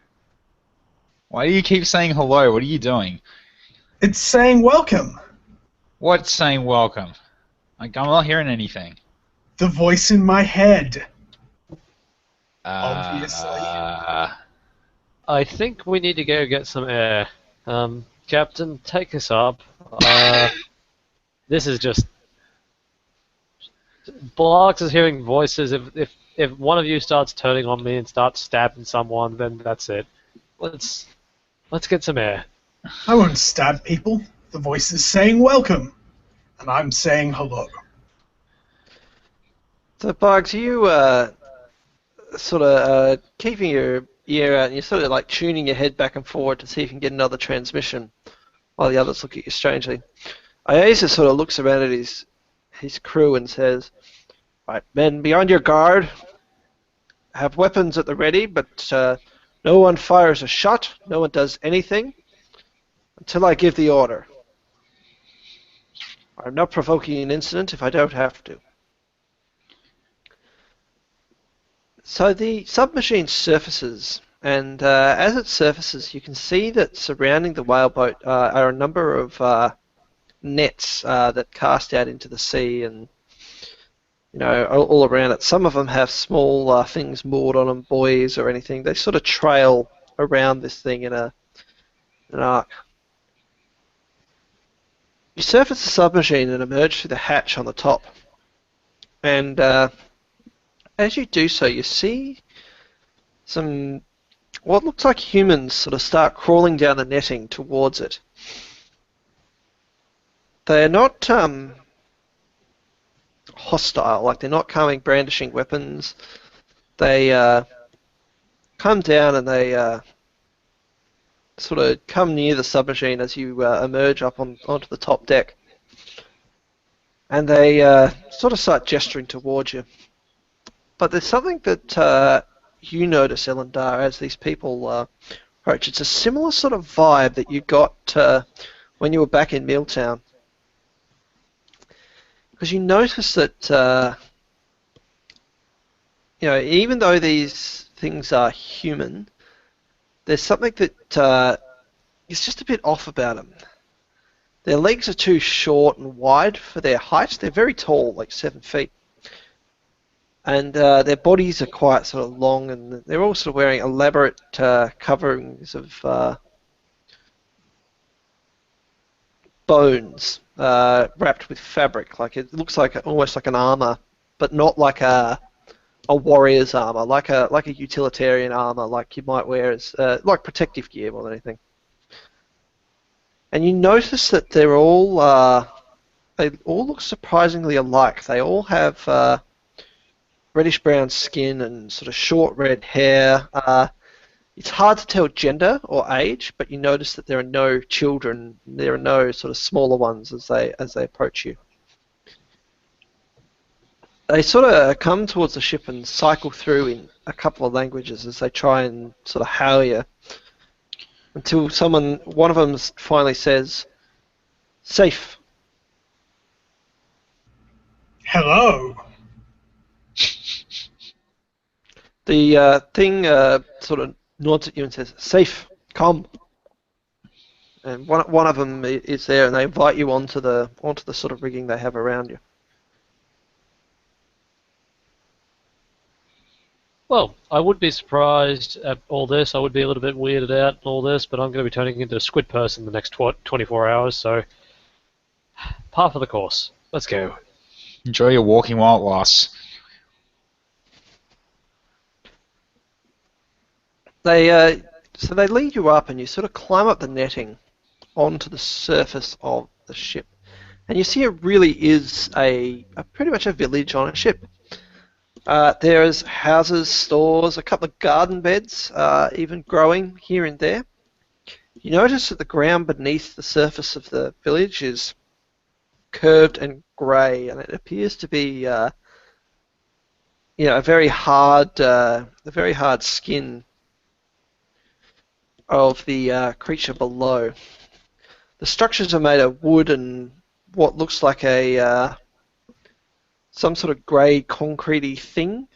Why do you keep saying hello? What are you doing? It's saying welcome. What's saying welcome? Like, I'm not hearing anything. The voice in my head. Obviously. I think we need to go get some air. Captain, take us up. This is just... Blocks is hearing voices. If one of you starts turning on me and starts stabbing someone, then that's it. Let's get some air. I won't stab people. The voice is saying welcome. And I'm saying hello. So, Blargs, you sort of keeping your ear out, and you're sort of like tuning your head back and forward to see if you can get another transmission, while the others look at you strangely. Iaza sort of looks around at his crew and says, "Right, men, be on your guard. Have weapons at the ready, but no one fires a shot, no one does anything until I give the order. I'm not provoking an incident if I don't have to." So the submachine surfaces and as it surfaces, you can see that surrounding the whaleboat are a number of nets that cast out into the sea, and all around it. Some of them have small things moored on them, buoys or anything. They sort of trail around this thing in an arc. You surface the submachine and emerge through the hatch on the top. And as you do so, you see some what looks like humans sort of start crawling down the netting towards it. They're not hostile, like they're not coming brandishing weapons. They come down and they sort of come near the submachine as you emerge up onto the top deck. And they sort of start gesturing towards you. But there's something that you notice, Elendar, as these people approach. It's a similar sort of vibe that you got when you were back in Milltown. Because you notice that, even though these things are human, there's something that is just a bit off about them. Their legs are too short and wide for their height. They're very tall, like 7 feet. And their bodies are quite sort of long, and they're all sort of wearing elaborate coverings of bones wrapped with fabric. Like it looks like almost like an armor, but not like a warrior's armor, like a utilitarian armor, like you might wear as like protective gear more than anything. And you notice that they all look surprisingly alike. They all have reddish brown skin and sort of short red hair. It's hard to tell gender or age, but you notice that there are no children. There are no sort of smaller ones as they approach you. They sort of come towards the ship and cycle through in a couple of languages as they try and sort of hail you, until one of them finally says, "Safe." Hello. The thing sort of nods at you and says, "Safe, come." And one of them is there, and they invite you onto the sort of rigging they have around you. Well, I would be surprised at all this. I would be a little bit weirded out and all this, but I'm going to be turning into a squid person in the next 24 hours, so par for the course. Let's go. Enjoy your walking while it lasts. So they lead you up, and you sort of climb up the netting onto the surface of the ship, and you see it really is a pretty much a village on a ship. There's houses, stores, a couple of garden beds, even growing here and there. You notice that the ground beneath the surface of the village is curved and grey, and it appears to be, a very hard skin of the creature below. The structures are made of wood and what looks like some sort of grey concretey thing.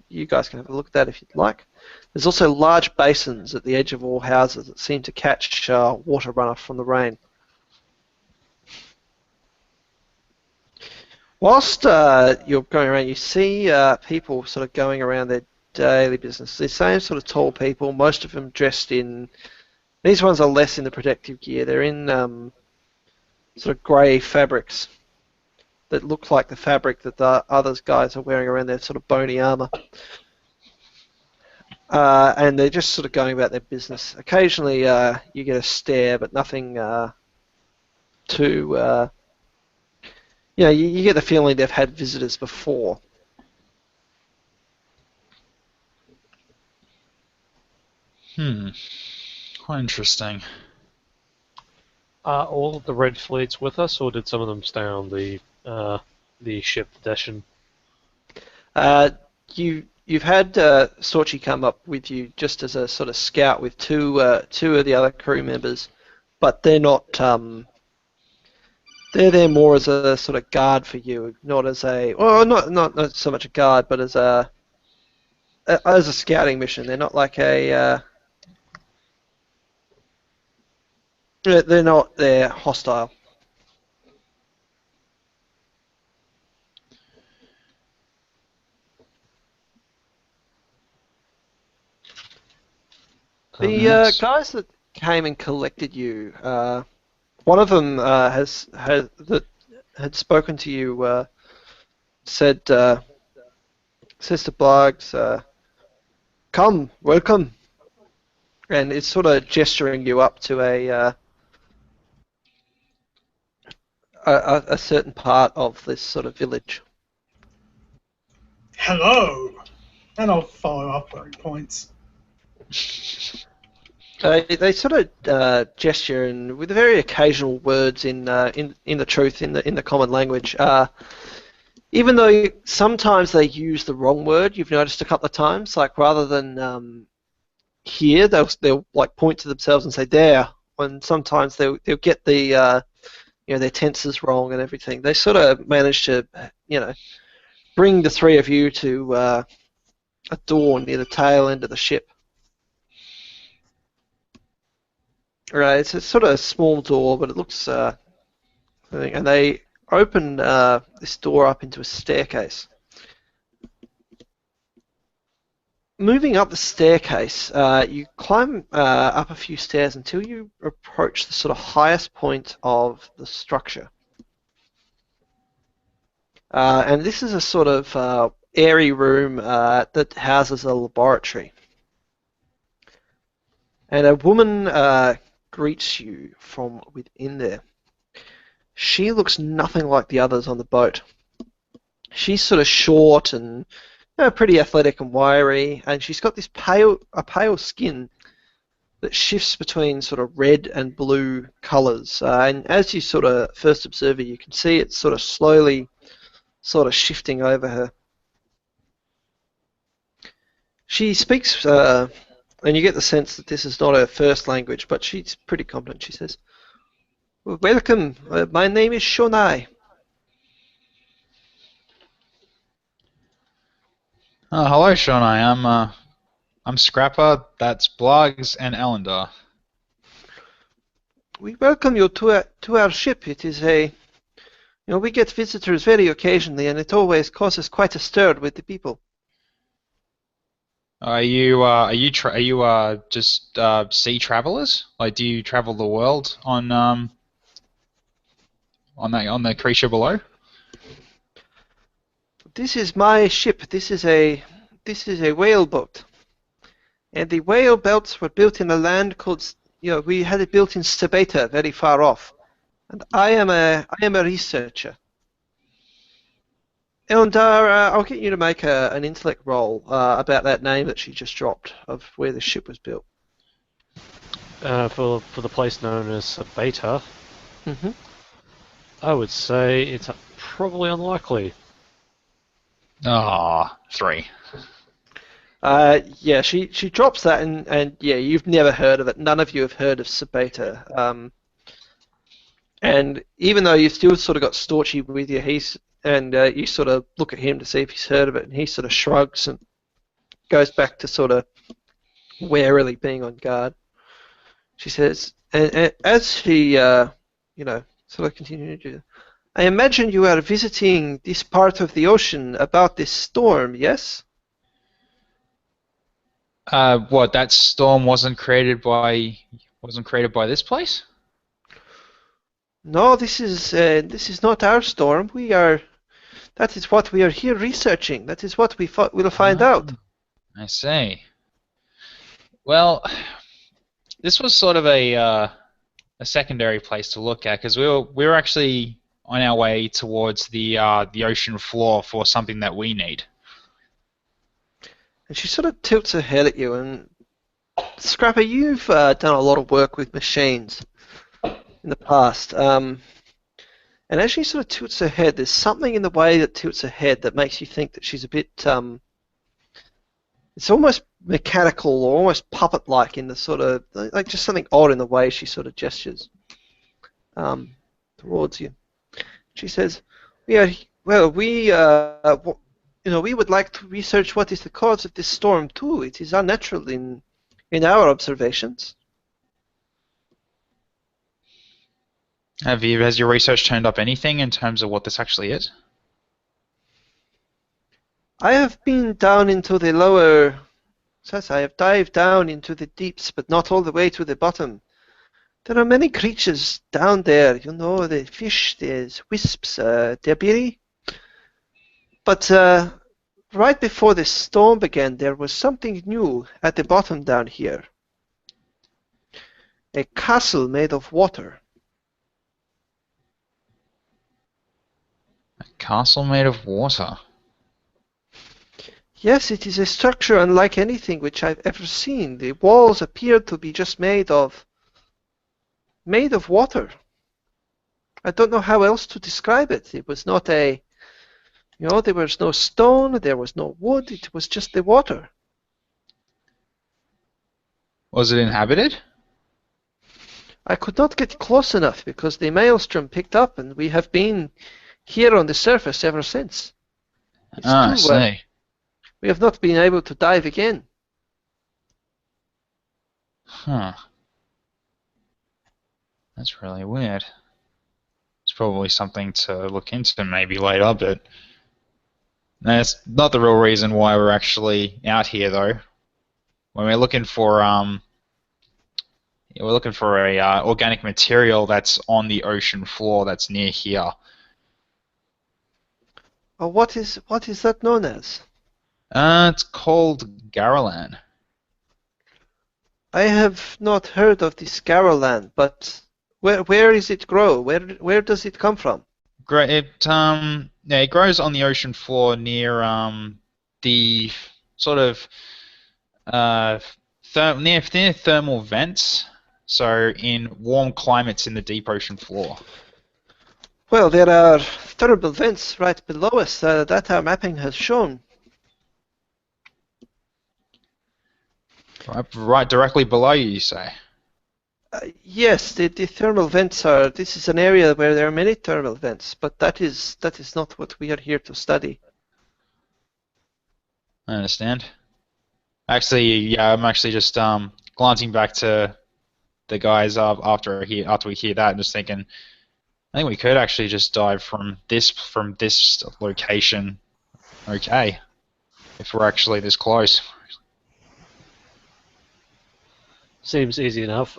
You guys can have a look at that if you'd like. There's also large basins at the edge of all houses that seem to catch water runoff from the rain. Whilst you're going around, you see people sort of going around their daily business. The same sort of tall people, most of them dressed in... These ones are less in the protective gear. They're in sort of grey fabrics that look like the fabric that the other guys are wearing around their sort of bony armour. And they're just sort of going about their business. Occasionally you get a stare, but nothing too... you get the feeling they've had visitors before. Quite interesting. Are all of the Red Fleets with us, or did some of them stay on the ship, Deshin? You've had Sorchi come up with you just as a sort of scout with two of the other crew members, but they're not. They're there more as a sort of guard for you, not as a not so much a guard, but as a as a scouting mission. They're not like they're hostile. The Yes. guys that came and collected you, one of them that had spoken to you said says to Blargs, "Come, welcome," and it's sort of gesturing you up to a certain part of this sort of village. Hello! And I'll follow up where he points. They sort of gesture and with very occasional words in the truth in the common language. Even though sometimes they use the wrong word, you've noticed a couple of times. Like rather than here, they'll like point to themselves and say there. When sometimes they'll get the their tenses wrong and everything. They sort of manage to bring the three of you to a door near the tail end of the ship. Right, it's a sort of a small door, but it looks, and they open this door up into a staircase. Moving up the staircase, you climb up a few stairs until you approach the sort of highest point of the structure. And this is a sort of airy room that houses a laboratory. And a woman greets you from within there. She looks nothing like the others on the boat. She's sort of short and pretty athletic and wiry, and she's got this pale skin that shifts between sort of red and blue colours. And as you sort of first observe her, you can see it sort of slowly sort of shifting over her. She speaks, and you get the sense that this is not her first language, but she's pretty competent. She says, "Welcome, my name is Shonai." Hello, Shawnai. I'm Scrapper. That's Blargs and Elendar. We welcome you to our ship. It is we get visitors very occasionally, and it always causes quite a stir with the people. Are you just sea travelers? Like, do you travel the world on the creature below? This is my ship. This is a whale boat, and the whale belts were built in a land called we had it built in Sabeta, very far off, and I am a researcher. Elendar, I'll get you to make an intellect roll about that name that she just dropped of where the ship was built. For the place known as Beta, Mm-hmm. I would say it's probably unlikely. Ah, 3. Yeah, she drops that, and yeah, you've never heard of it. None of you have heard of Sabeta. And even though you've still sort of got Storchy with you, you sort of look at him to see if he's heard of it, and he sort of shrugs and goes back to sort of warily being on guard. She says, and as she, sort of continues, I imagine you are visiting this part of the ocean about this storm, yes? What, that storm wasn't created by this place? No, this is not our storm. That is what we are here researching. That is what we'll find out. I see. Well, this was sort of a secondary place to look at because we were actually on our way towards the ocean floor for something that we need. And she sort of tilts her head at you, and Scrapper, you've done a lot of work with machines in the past. And as she sort of tilts her head, there's something in the way that tilts her head that makes you think that she's a bit, it's almost mechanical or almost puppet-like in the sort of, like just something odd in the way she sort of gestures towards you. She says, we we would like to research what is the cause of this storm too. It is unnatural in our observations. Has your research turned up anything in terms of what this actually is? I have been down into the lower. Says I have dived down into the deeps, but not all the way to the bottom. There are many creatures down there. The fish, there's wisps, debris. But right before the storm began, there was something new at the bottom down here. A castle made of water. A castle made of water. Yes, it is a structure unlike anything which I've ever seen. The walls appear to be just made of water. I don't know how else to describe it. It was not a, there was no stone, there was no wood, it was just the water. Was it inhabited? I could not get close enough because the maelstrom picked up and we have been here on the surface ever since. I see. We have not been able to dive again. Huh. That's really weird. It's probably something to look into maybe later, but that's not the real reason why we're actually out here, though. When we're looking for a organic material that's on the ocean floor that's near here. Oh, what is that known as? It's called Gharolan. I have not heard of this Gharolan, but where is it grow? Where does it come from? It grows on the ocean floor near the sort of near thermal vents. So in warm climates in the deep ocean floor. Well, there are thermal vents right below us that our mapping has shown. Right directly below you say? Yes, the thermal vents are. This is an area where there are many thermal vents, but that is not what we are here to study. I understand. Actually, yeah, I'm actually just glancing back to the guys after we hear that and just thinking, I think we could actually just dive from this location. Okay, if we're actually this close. Seems easy enough.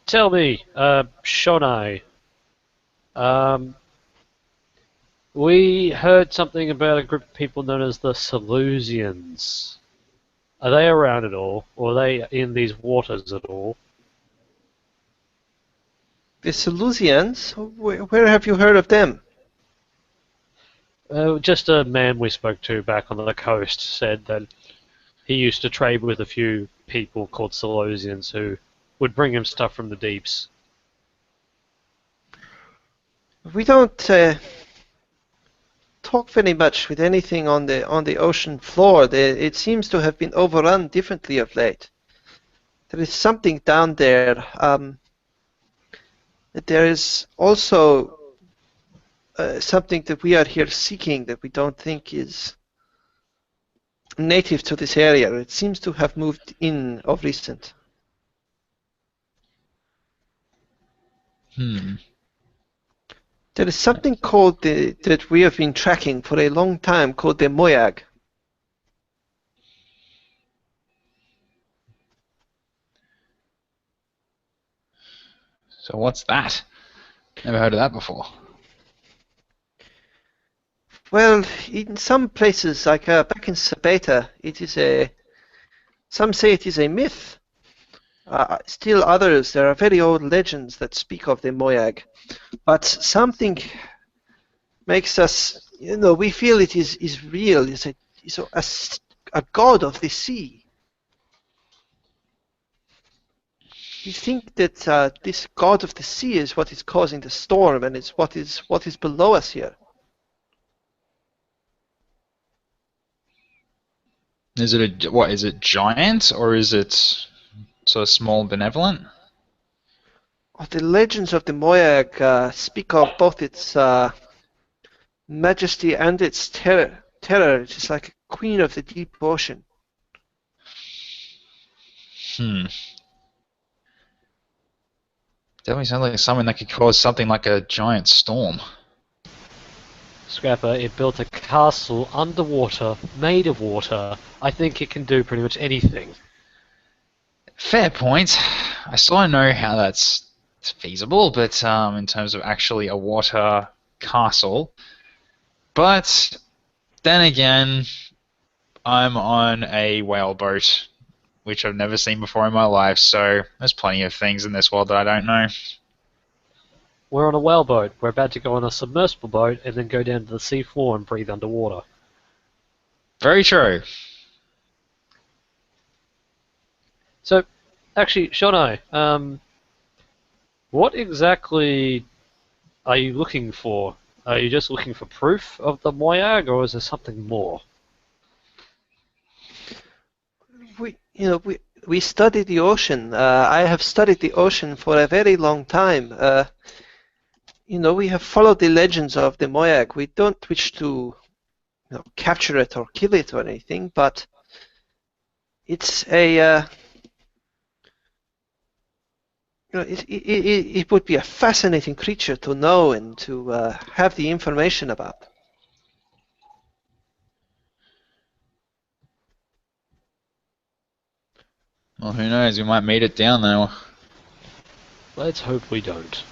Tell me, Shonai. We heard something about a group of people known as the Salusians. Are they around at all, or are they in these waters at all? The Salusians? Where have you heard of them? Just a man we spoke to back on the coast said that he used to trade with a few people called Salusians who would bring him stuff from the deeps. We don't talk very much with anything on the ocean floor. It seems to have been overrun differently of late. There is something down there. There is also something that we are here seeking that we don't think is native to this area. It seems to have moved in of recent. There is something called that we have been tracking for a long time called the Moyag. So what's that? Never heard of that before. Well, in some places, like back in Sabeta, it is some say it is a myth. Still others, there are very old legends that speak of the Moyag. But something makes us, we feel it is real, is a god of the sea. We think that this god of the sea is what is causing the storm, and it's what is below us here. Is it giant or is it sort of small and benevolent? The legends of the Moyag speak of both its majesty and its terror. Terror, it is like a queen of the deep ocean. Hmm. Definitely sounds like something that could cause something like a giant storm. Scrapper, it built a castle underwater, made of water. I think it can do pretty much anything. Fair point. I still don't know how that's feasible, but in terms of actually a water castle. But then again, I'm on a whaleboat, which I've never seen before in my life, so there's plenty of things in this world that I don't know. We're on a whaleboat. We're about to go on a submersible boat and then go down to the seafloor and breathe underwater. Very true. So, actually, Shono, what exactly are you looking for? Are you just looking for proof of the Moyag, or is there something more? We study the ocean. I have studied the ocean for a very long time. We have followed the legends of the Moyag. We don't wish to, capture it or kill it or anything, but it's it would be a fascinating creature to know and to have the information about. Well, who knows? We might meet it down there. Let's hope we don't.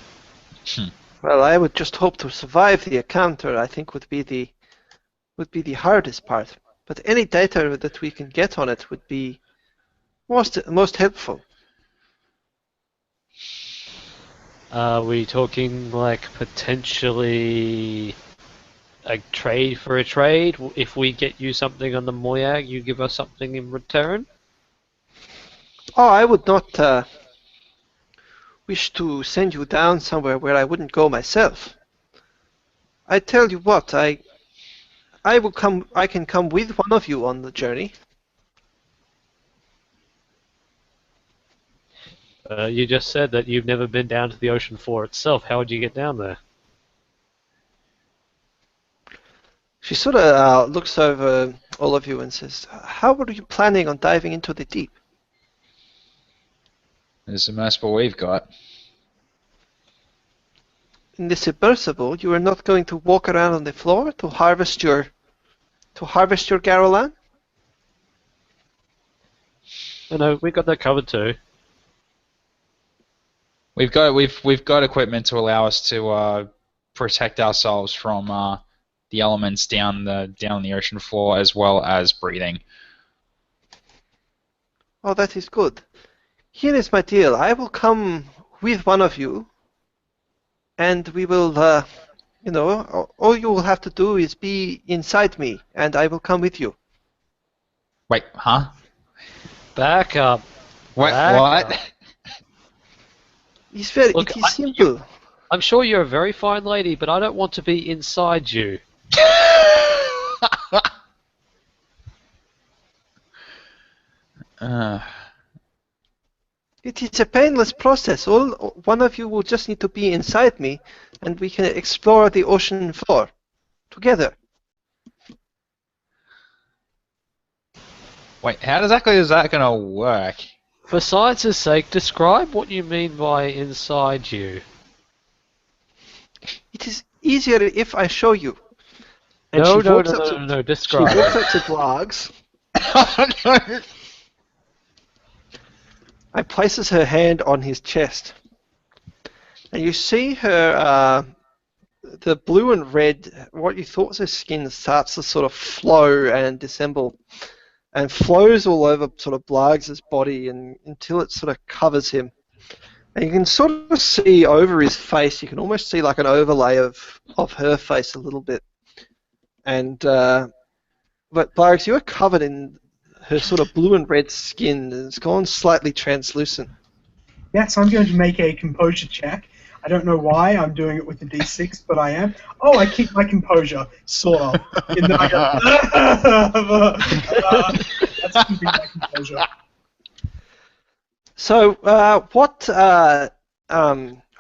Well, I would just hope to survive the encounter. I think would be the hardest part. But any data that we can get on it would be most helpful. Are we talking like potentially a trade for a trade? If we get you something on the Moyag, you give us something in return? Oh, I would not wish to send you down somewhere where I wouldn't go myself. I tell you what, I will come. I can come with one of you on the journey. You just said that you've never been down to the ocean floor itself. How would you get down there? She sort of looks over all of you and says, "How are you planning on diving into the deep?" The submersible we've got. In the submersible, you are not going to walk around on the floor to harvest your Gharolan? No, we got that covered too. We've got equipment to allow us to protect ourselves from the elements down the ocean floor, as well as breathing. Oh, that is good. Here is my deal. I will come with one of you, and we will, all you will have to do is be inside me, and I will come with you. Wait, huh? Back up. What? Back What? up. Look, It is simple. I'm sure you're a very fine lady, but I don't want to be inside you. uh, It is a painless process. One of you will just need to be inside me, and we can explore the ocean floor together. wait, how exactly is that gonna work? For science's sake, describe what you mean by inside you. It is easier if I show you. And No, she no, walks no, up no, to, no, no, She describe. walks up to Glags Oh, no. and places her hand on his chest. And you see her, the blue and red, what you thought was her skin, starts to sort of flow and dissemble and flows all over sort of Blags' body until it sort of covers him. And you can sort of see over his face, you can almost see like an overlay of her face a little bit. And but Blags, you are covered in her sort of blue and red skin, and it's gone slightly translucent. Yes, I'm going to make a composure check. I don't know why I'm doing it with the D6, but I am. Oh, I keep my composure, sort of. In that I go, that's keeping my composure. So, what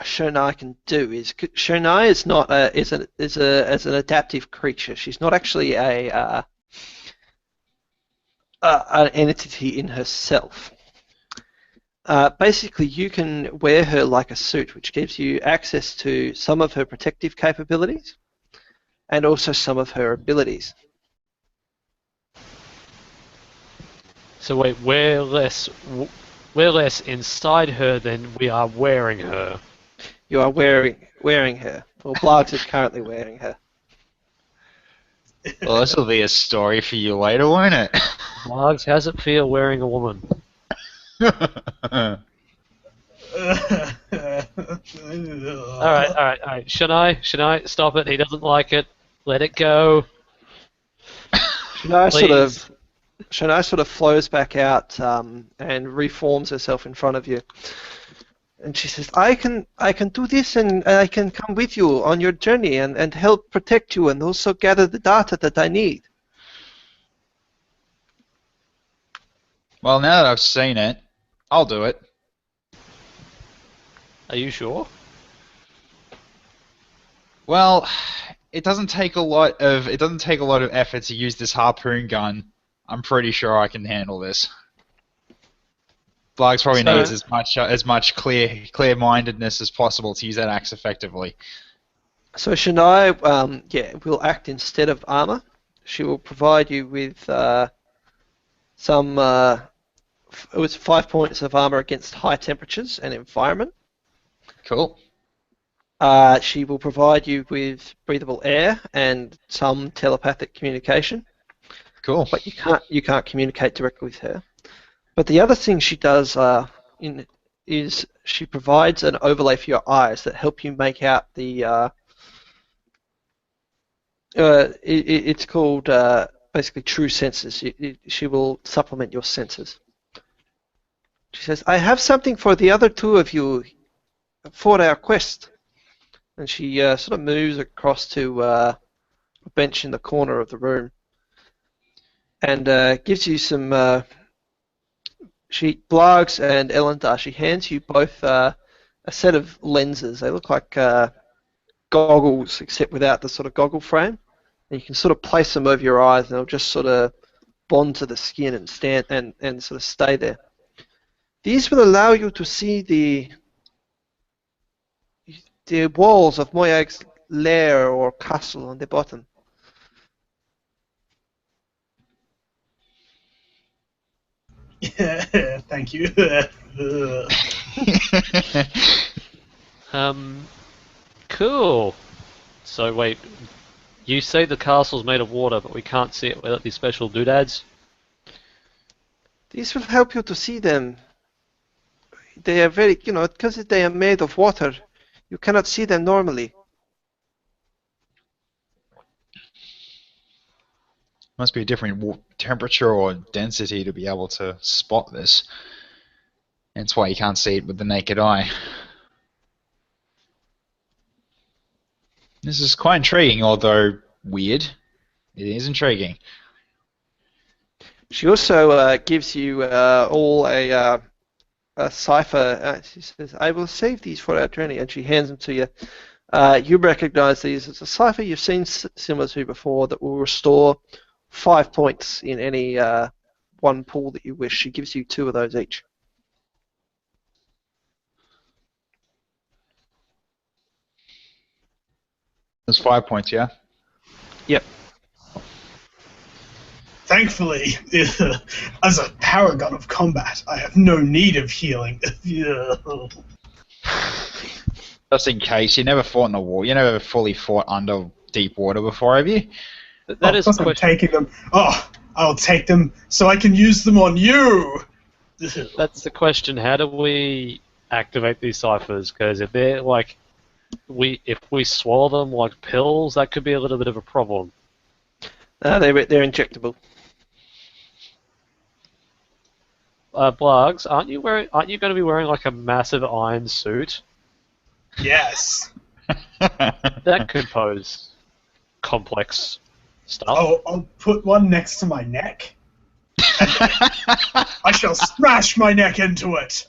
Shonai can do is Shonai is not a is an adaptive creature. She's not actually an entity in herself. Basically, you can wear her like a suit, which gives you access to some of her protective capabilities and also some of her abilities. So wait, we're less inside her than we are wearing her. You are wearing her. Well, Blargs is currently wearing her. Well, this will be a story for you later, won't it? Blargs, how's it feel wearing a woman? Alright. Alright. Shania, stop it. He doesn't like it. Let it go. Please. Shonai sort of flows back out and reforms herself in front of you. And she says, I can do this and I can come with you on your journey and help protect you and also gather the data that I need. Well, now that I've seen it, I'll do it. Are you sure? Well, it doesn't take a lot of effort to use this harpoon gun. I'm pretty sure I can handle this. Blargs probably So- needs as much clear-mindedness as possible to use that axe effectively. So Shonai, will act instead of armor. She will provide you with some. It was 5 points of armor against high temperatures and environment. Cool. She will provide you with breathable air and some telepathic communication, Cool. but you can't communicate directly with her. But the other thing she does is she provides an overlay for your eyes that help you make out the. It's called basically true senses. She will supplement your senses. She says, "I have something for the other two of you for our quest." And she sort of moves across to a bench in the corner of the room and gives you some. Blargs and Elendar, she hands you both a set of lenses. They look like goggles, except without the sort of goggle frame. And you can sort of place them over your eyes, and they'll just sort of bond to the skin and stand and sort of stay there. These will allow you to see the walls of Moyag's lair or castle on the bottom. Thank you. Cool. So wait, you say the castle's made of water, but we can't see it without these special doodads? These will help you to see them. They are very, because they are made of water, you cannot see them normally. Must be a different temperature or density to be able to spot this. That's why you can't see it with the naked eye. This is quite intriguing, although weird. It is intriguing. She also gives you all a cipher. She says, "I will save these for our journey," and she hands them to you. You recognize these as a cipher you've seen similar to before that will restore 5 points in any one pool that you wish. She gives you 2 of those each. There's 5 points, yeah? Yep. Thankfully, as a paragon of combat, I have no need of healing. Just in case, you never fought in the war. You never fully fought under deep water before, have you? That is a Plus I'm question. taking them. Oh, I'll take them so I can use them on you. That's the question. How do we activate these ciphers? Because if they're like, if we swallow them like pills, that could be a little bit of a problem. They're injectable. Blargs, aren't you going to be wearing like a massive iron suit? Yes. That could pose complex stuff. Oh, I'll put one next to my neck. I shall smash my neck into it.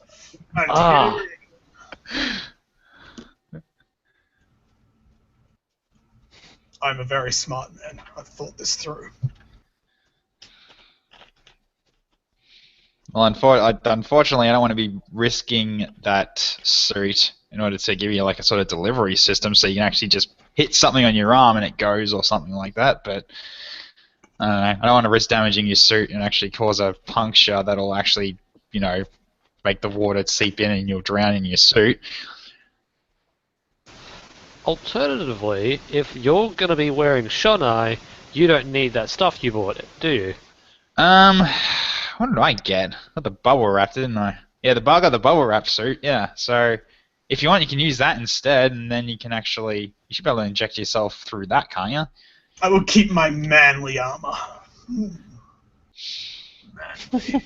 And Ah. I'm a very smart man. I've thought this through. Well, unfortunately, I don't want to be risking that suit in order to give you like a sort of delivery system so you can actually just hit something on your arm and it goes or something like that. But I don't know. I don't want to risk damaging your suit and actually cause a puncture that'll actually, make the water seep in and you'll drown in your suit. Alternatively, if you're going to be wearing Shonai, you don't need that stuff you bought, do you? What did I get? I got the bubble wrap, didn't I? Yeah, I got the bubble wrap suit. Yeah, so if you want, you can use that instead, and then you should be able to inject yourself through that, can't you? I will keep my manly armor. Manly.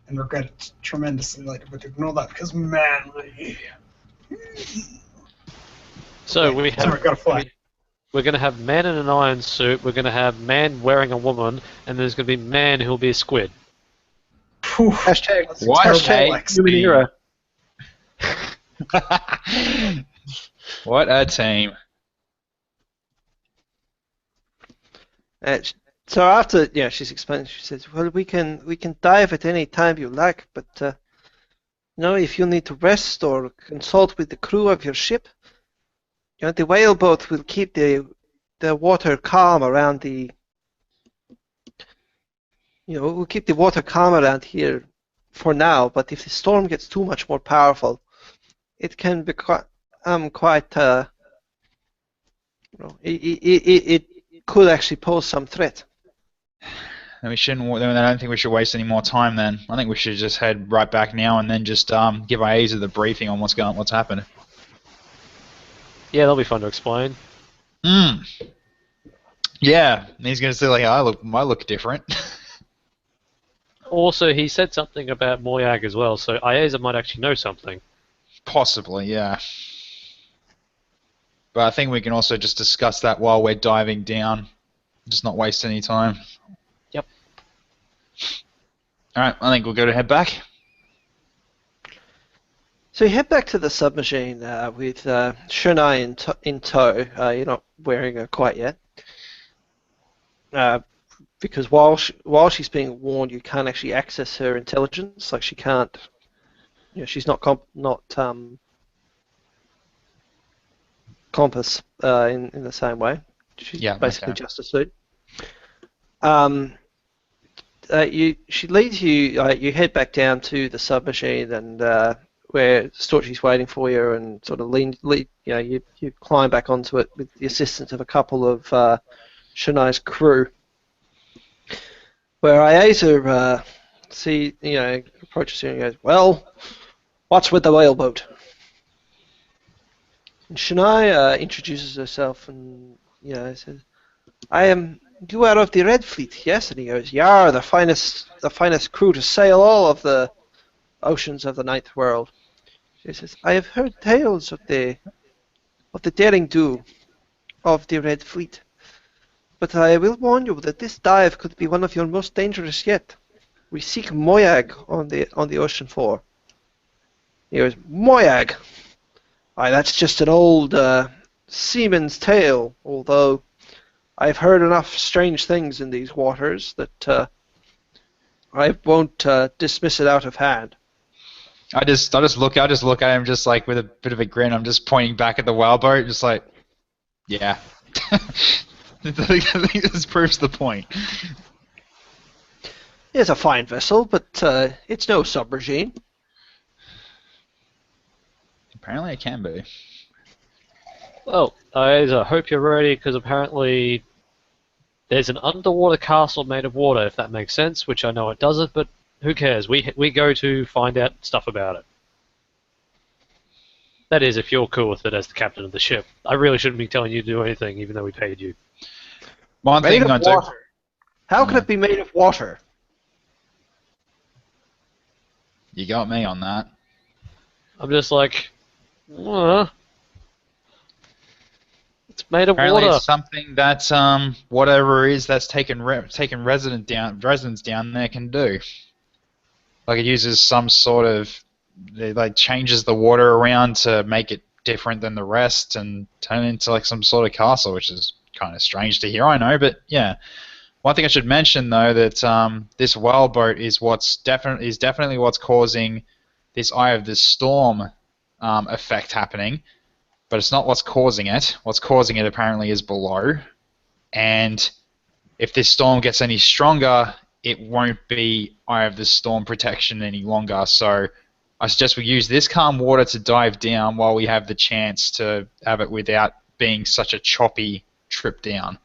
And regret it tremendously later, but ignore that because manly. So Wait, we have. sorry, got a flag. We're going to have man in an iron suit. We're going to have man wearing a woman, and there's going to be man who'll be a squid. Phew, Hashtag that's a What terrible a flex. human era. What a team. So after she's explaining, she says, "Well, we can dive at any time you like, but if you need to rest or consult with the crew of your ship, the whaleboat will keep the water calm around the we'll keep the water calm around here for now. But if the storm gets too much more powerful, it can be quite it could actually pose some threat." Then we shouldn't. Then I don't think we should waste any more time. Then I think we should just head right back now and then just give Aiza the briefing on what's happened. Yeah, that'll be fun to explain. Yeah, and he's gonna say like, I look different. Also, he said something about Moyag as well, so Aiza might actually know something. Possibly, yeah. But I think we can also just discuss that while we're diving down. Just not waste any time. Yep. Alright, I think we'll go to head back. So you head back to the submachine with Shunai in tow. You're not wearing her quite yet. Because while she's being warned, you can't actually access her intelligence. Like she can't, she's not compass in the same way. She's basically just a suit. She leads you. You head back down to the submachine, and where Storchy's waiting for you, and sort of you climb back onto it with the assistance of a couple of Shunai's crew. Where Aiza approaches you and goes, "Well, what's with the whaleboat?" And Shunai introduces herself and says, "You are of the Red Fleet, yes?" And he goes, "Yar, the finest crew to sail all of the oceans of the Ninth World." She says, "I have heard tales of the daring do of the Red Fleet. But I will warn you that this dive could be one of your most dangerous yet. We seek Moyag on the ocean floor." He goes, "Moyag? Why, that's just an old seaman's tale, although I've heard enough strange things in these waters that I won't dismiss it out of hand." I just look at him just like with a bit of a grin. I'm just pointing back at the whaleboat, just like, yeah. I think this proves the point. It's a fine vessel, but it's no submarine. Apparently it can be. Well, Aiza, I hope you're ready, because apparently there's an underwater castle made of water, if that makes sense, which I know it doesn't, but who cares? We go to find out stuff about it. That is, if you're cool with it as the captain of the ship. I really shouldn't be telling you to do anything, even though we paid you. One Made thing of water. How could it be made of water? You got me on that. I'm just like, it's made of Apparently water. it's something that whatever it is that's taken residents down there can do. Like it uses some sort of, it like changes the water around to make it different than the rest and turn it into like some sort of castle, which is kind of strange to hear, I know, but yeah. One thing I should mention though that this whaleboat is definitely what's causing this eye of the storm effect happening, but it's not what's causing it. What's causing it apparently is below, and if this storm gets any stronger, it won't be eye of the storm protection any longer. So I suggest we use this calm water to dive down while we have the chance to have it without being such a choppy trip down.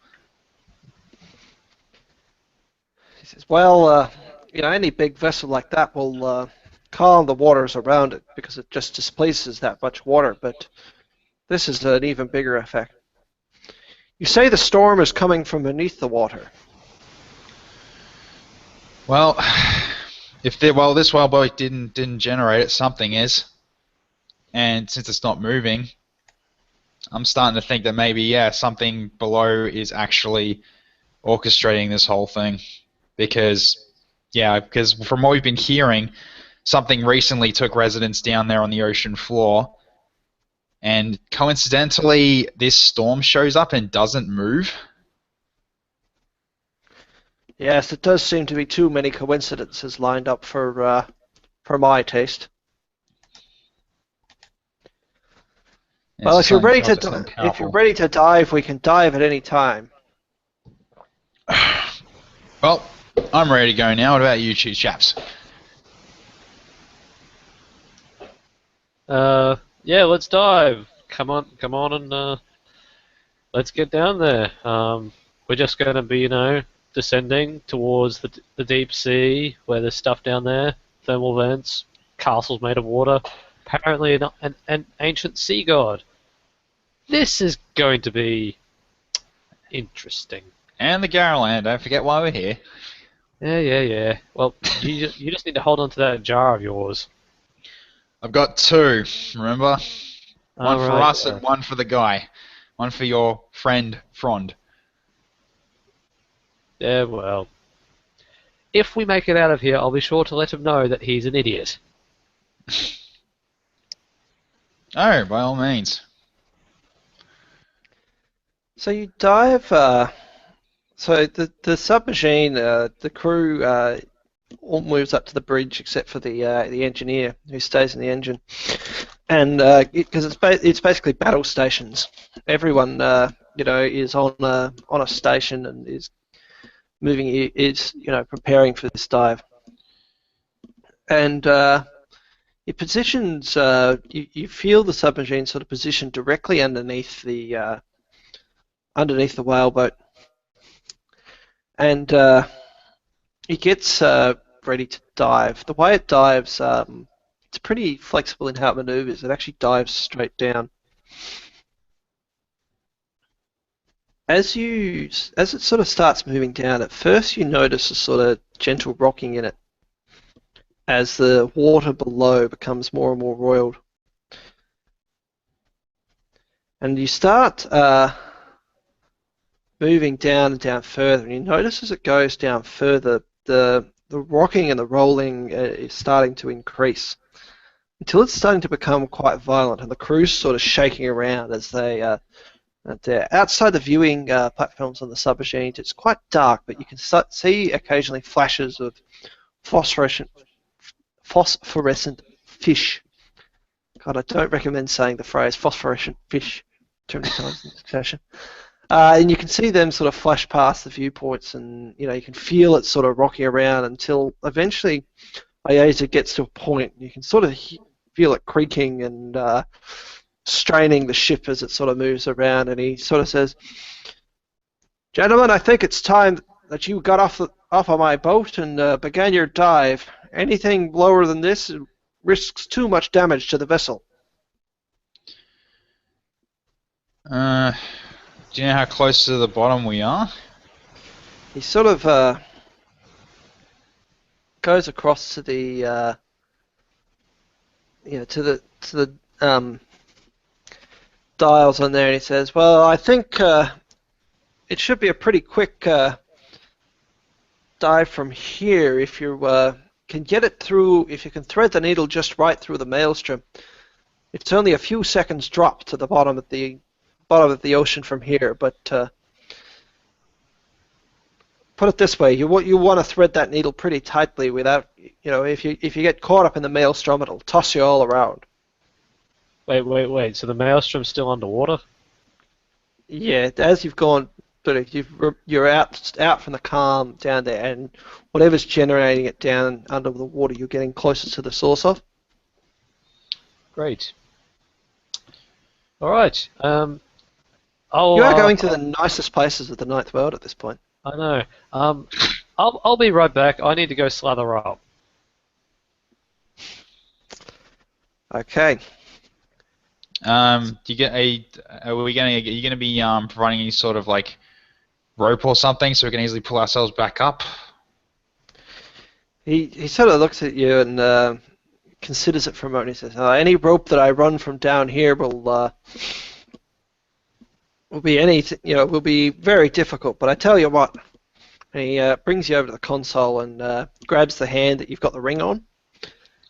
He says, well, any big vessel like that will calm the waters around it because it just displaces that much water, but this is an even bigger effect. You say the storm is coming from beneath the water. Well, this whaleboat didn't generate it, something is. And since it's not moving, I'm starting to think that maybe, something below is actually orchestrating this whole thing. Because from what we've been hearing, something recently took residence down there on the ocean floor. And coincidentally, this storm shows up and doesn't move. Yes, it does seem to be too many coincidences lined up for my taste. Well, if you're ready to dive, we can dive at any time. Well, I'm ready to go now. What about you two chaps? Yeah, let's dive. Come on, and let's get down there. We're just going to be, descending towards the deep sea where there's stuff down there, thermal vents, castles made of water, apparently an ancient sea god. This is going to be interesting. And the Gharolan, don't forget why we're here. Yeah. Well, you just need to hold on to that jar of yours. I've got two, remember? One for right, us and one for the guy. One for your friend, Frond. Yeah, well. If we make it out of here, I'll be sure to let him know that he's an idiot. Oh, by all means. So you dive. So the submachine, the crew all moves up to the bridge except for the engineer who stays in the engine, and because it's basically battle stations. Everyone is on a station and is preparing for this dive, and it positions. You feel the submachine sort of positioned directly underneath the whaleboat, and it gets ready to dive. The way it dives, it's pretty flexible in how it maneuvers. It actually dives straight down. As it sort of starts moving down, at first you notice a sort of gentle rocking in it as the water below becomes more and more roiled. And you start moving down and down further, and you notice as it goes down further, the rocking and the rolling is starting to increase until it's starting to become quite violent, and the crew's sort of shaking around as they're outside the viewing platforms on the submachines. It's quite dark, but you can see occasionally flashes of phosphorescent fish. God, I don't recommend saying the phrase phosphorescent fish too many times in succession. And you can see them sort of flash past the viewports, and you can feel it sort of rocking around until eventually Ayeza gets to a point. You can sort of feel it creaking and straining the ship as it sort of moves around, and he sort of says, "Gentlemen, I think it's time that you got off of my boat and began your dive. Anything lower than this risks too much damage to the vessel." Do you know how close to the bottom we are? He sort of goes across to the to the dials on there, and he says, "Well, I think it should be a pretty quick dive from here if you can get it through. If you can thread the needle just right through the maelstrom. It's only a few seconds drop to the bottom of the ocean from here, but put it this way: you want to thread that needle pretty tightly without, if you get caught up in the maelstrom, it'll toss you all around. Wait. So the maelstrom's still underwater? Yeah, as you've gone, you're out from the calm down there, and whatever's generating it down under the water, you're getting closer to the source of. Great. All right. You are going to the nicest places of the ninth world at this point. I know. I'll be right back. I need to go slather up. Okay. Do you get a? Are you gonna be providing any sort of like rope or something so we can easily pull ourselves back up? He sort of looks at you and considers it for a moment. He says, "Any rope that I run from down here will will be very difficult. But I tell you what." And he brings you over to the console and grabs the hand that you've got the ring on,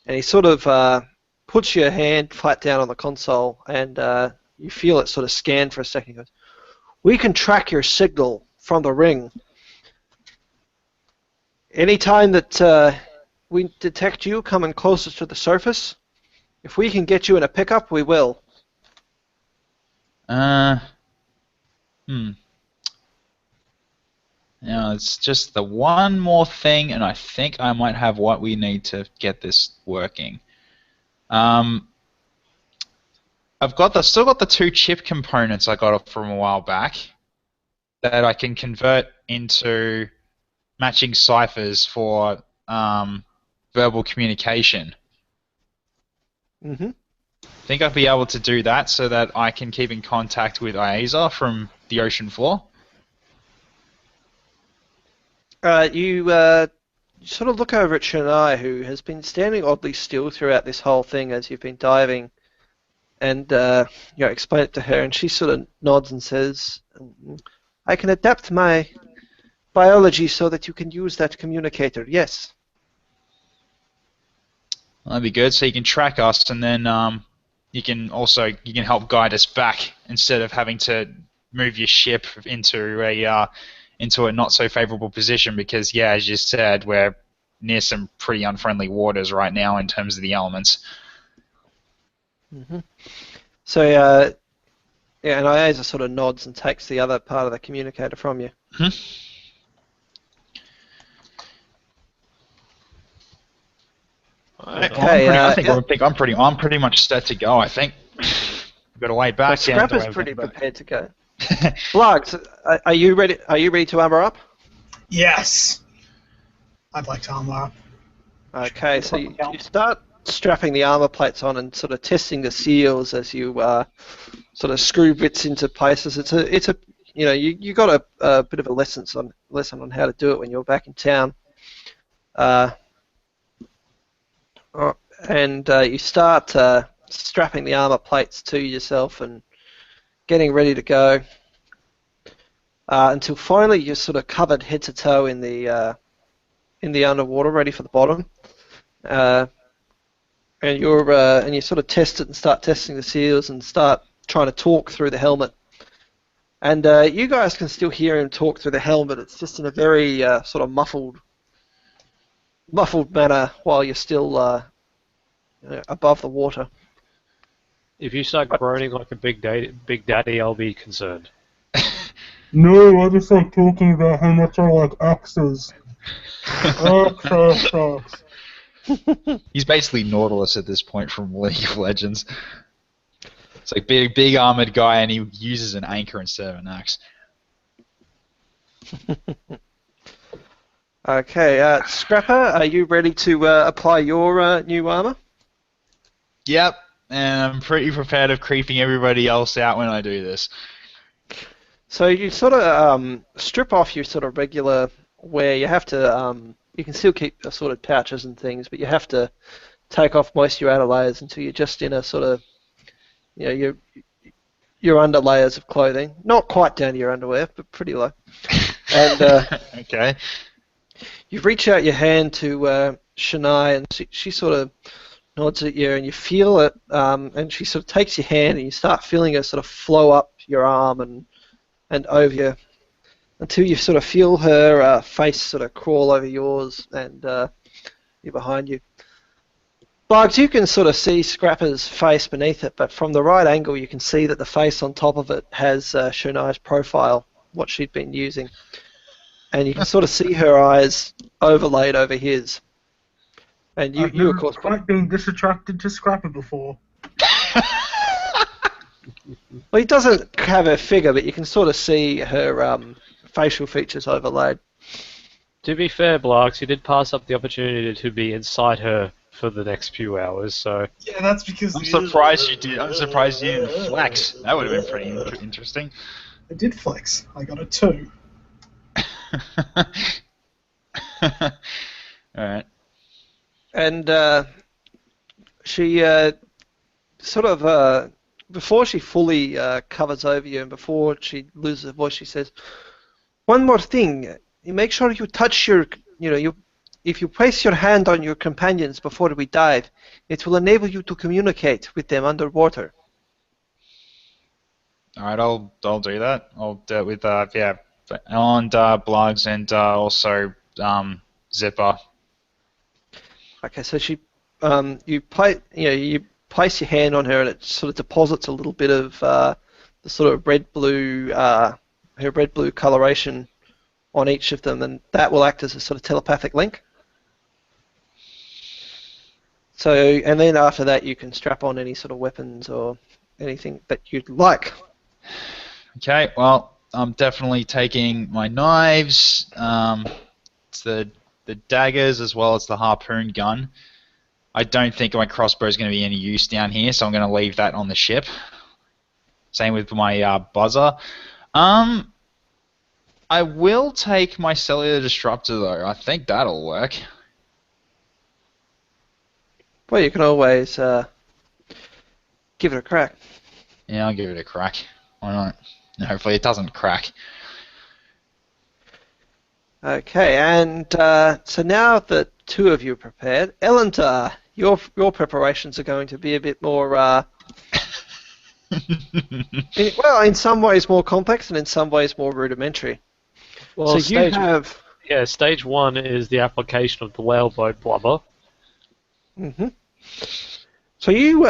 and he sort of puts your hand flat down on the console, and you feel it sort of scan for a second. He goes, "We can track your signal from the ring. Anytime that we detect you coming closer to the surface, if we can get you in a pickup, we will." Now, it's just the one more thing, and I think I might have what we need to get this working. I've still got the 2 chip components I got from a while back that I can convert into matching ciphers for verbal communication. Mm-hmm. Think I'd be able to do that so that I can keep in contact with Aiza from the ocean floor? You sort of look over at Shania, who has been standing oddly still throughout this whole thing as you've been diving, and explain it to her, and she sort of nods and says, "I can adapt my biology so that you can use that communicator, yes." That'd be good. So you can track us, and then you can help guide us back instead of having to move your ship into a not so favorable position, because as you said, we're near some pretty unfriendly waters right now in terms of the elements. Mm-hmm. So and Iaza sort of nods and takes the other part of the communicator from you. Okay. I'm pretty much set to go. I think we've got to lay back. So Scrapper's pretty prepared to go. Blargs, are you ready? Are you ready to armor up? Yes. I'd like to armor up. Okay, so you start strapping the armor plates on and sort of testing the seals as you sort of screw bits into places. It's a you got a bit of a lesson on how to do it when you're back in town. And you start strapping the armor plates to yourself and getting ready to go until finally you're sort of covered head to toe in the underwater, ready for the bottom. And you sort of test it and start testing the seals and start trying to talk through the helmet. And you guys can still hear him talk through the helmet. It's just in a very sort of muffled manner while you're still above the water. If you start groaning like a big daddy, I'll be concerned. No, I just like talking about how much I like axes. Axe. He's basically Nautilus at this point from League of Legends. It's like big armored guy, and he uses an anchor instead of an axe. Okay, Scrapper, are you ready to apply your new armor? Yep, and I'm pretty prepared of creeping everybody else out when I do this. So you sort of strip off your sort of regular wear. You have to, you can still keep assorted pouches and things, but you have to take off most of your outer layers until you're just in a sort of, your under layers of clothing. Not quite down to your underwear, but pretty low. And okay. You reach out your hand to Shania, and she sort of nods at you, and you feel it, and she sort of takes your hand, and you start feeling it sort of flow up your arm and over you. until you sort of feel her face sort of crawl over yours and you're behind you. Bugs, you can sort of see Scrapper's face beneath it, but from the right angle you can see that the face on top of it has Shunai's profile, what she'd been using. And you can sort of see her eyes overlaid over his. And I've you of never course... quite been disattracted to Scrapper before. Well, he doesn't have her figure, but you can sort of see her facial features overlaid. To be fair, Blarks, you did pass up the opportunity to be inside her for the next few hours, so... Yeah, that's because I'm surprised you did. I'm surprised you didn't flex. That would have been pretty interesting. I did flex. I got a 2. Alright. And she sort of, before she fully covers over you and before she loses her voice, she says, "One more thing. You make sure you touch if you place your hand on your companions before we dive, it will enable you to communicate with them underwater." Alright, I'll do that. I'll do it with Alan, Blugs, and also Zipper. Okay, so she, you place your hand on her and it sort of deposits a little bit of the sort of her red blue coloration on each of them, and that will act as a sort of telepathic link. So, and then after that, you can strap on any sort of weapons or anything that you'd like. Okay, well, I'm definitely taking my knives, it's the daggers as well as the harpoon gun. I don't think my crossbow is going to be any use down here, so I'm going to leave that on the ship. Same with my buzzer. I will take my cellular disruptor though. I think that'll work. Well, you can always give it a crack. Yeah, I'll give it a crack. Why not? Hopefully it doesn't crack. Okay, and so now that two of you are prepared, Elantar, your preparations are going to be a bit more, in some ways more complex and in some ways more rudimentary. Well, So you stage have... stage 1 is the application of the whaleboat blubber. hmm So you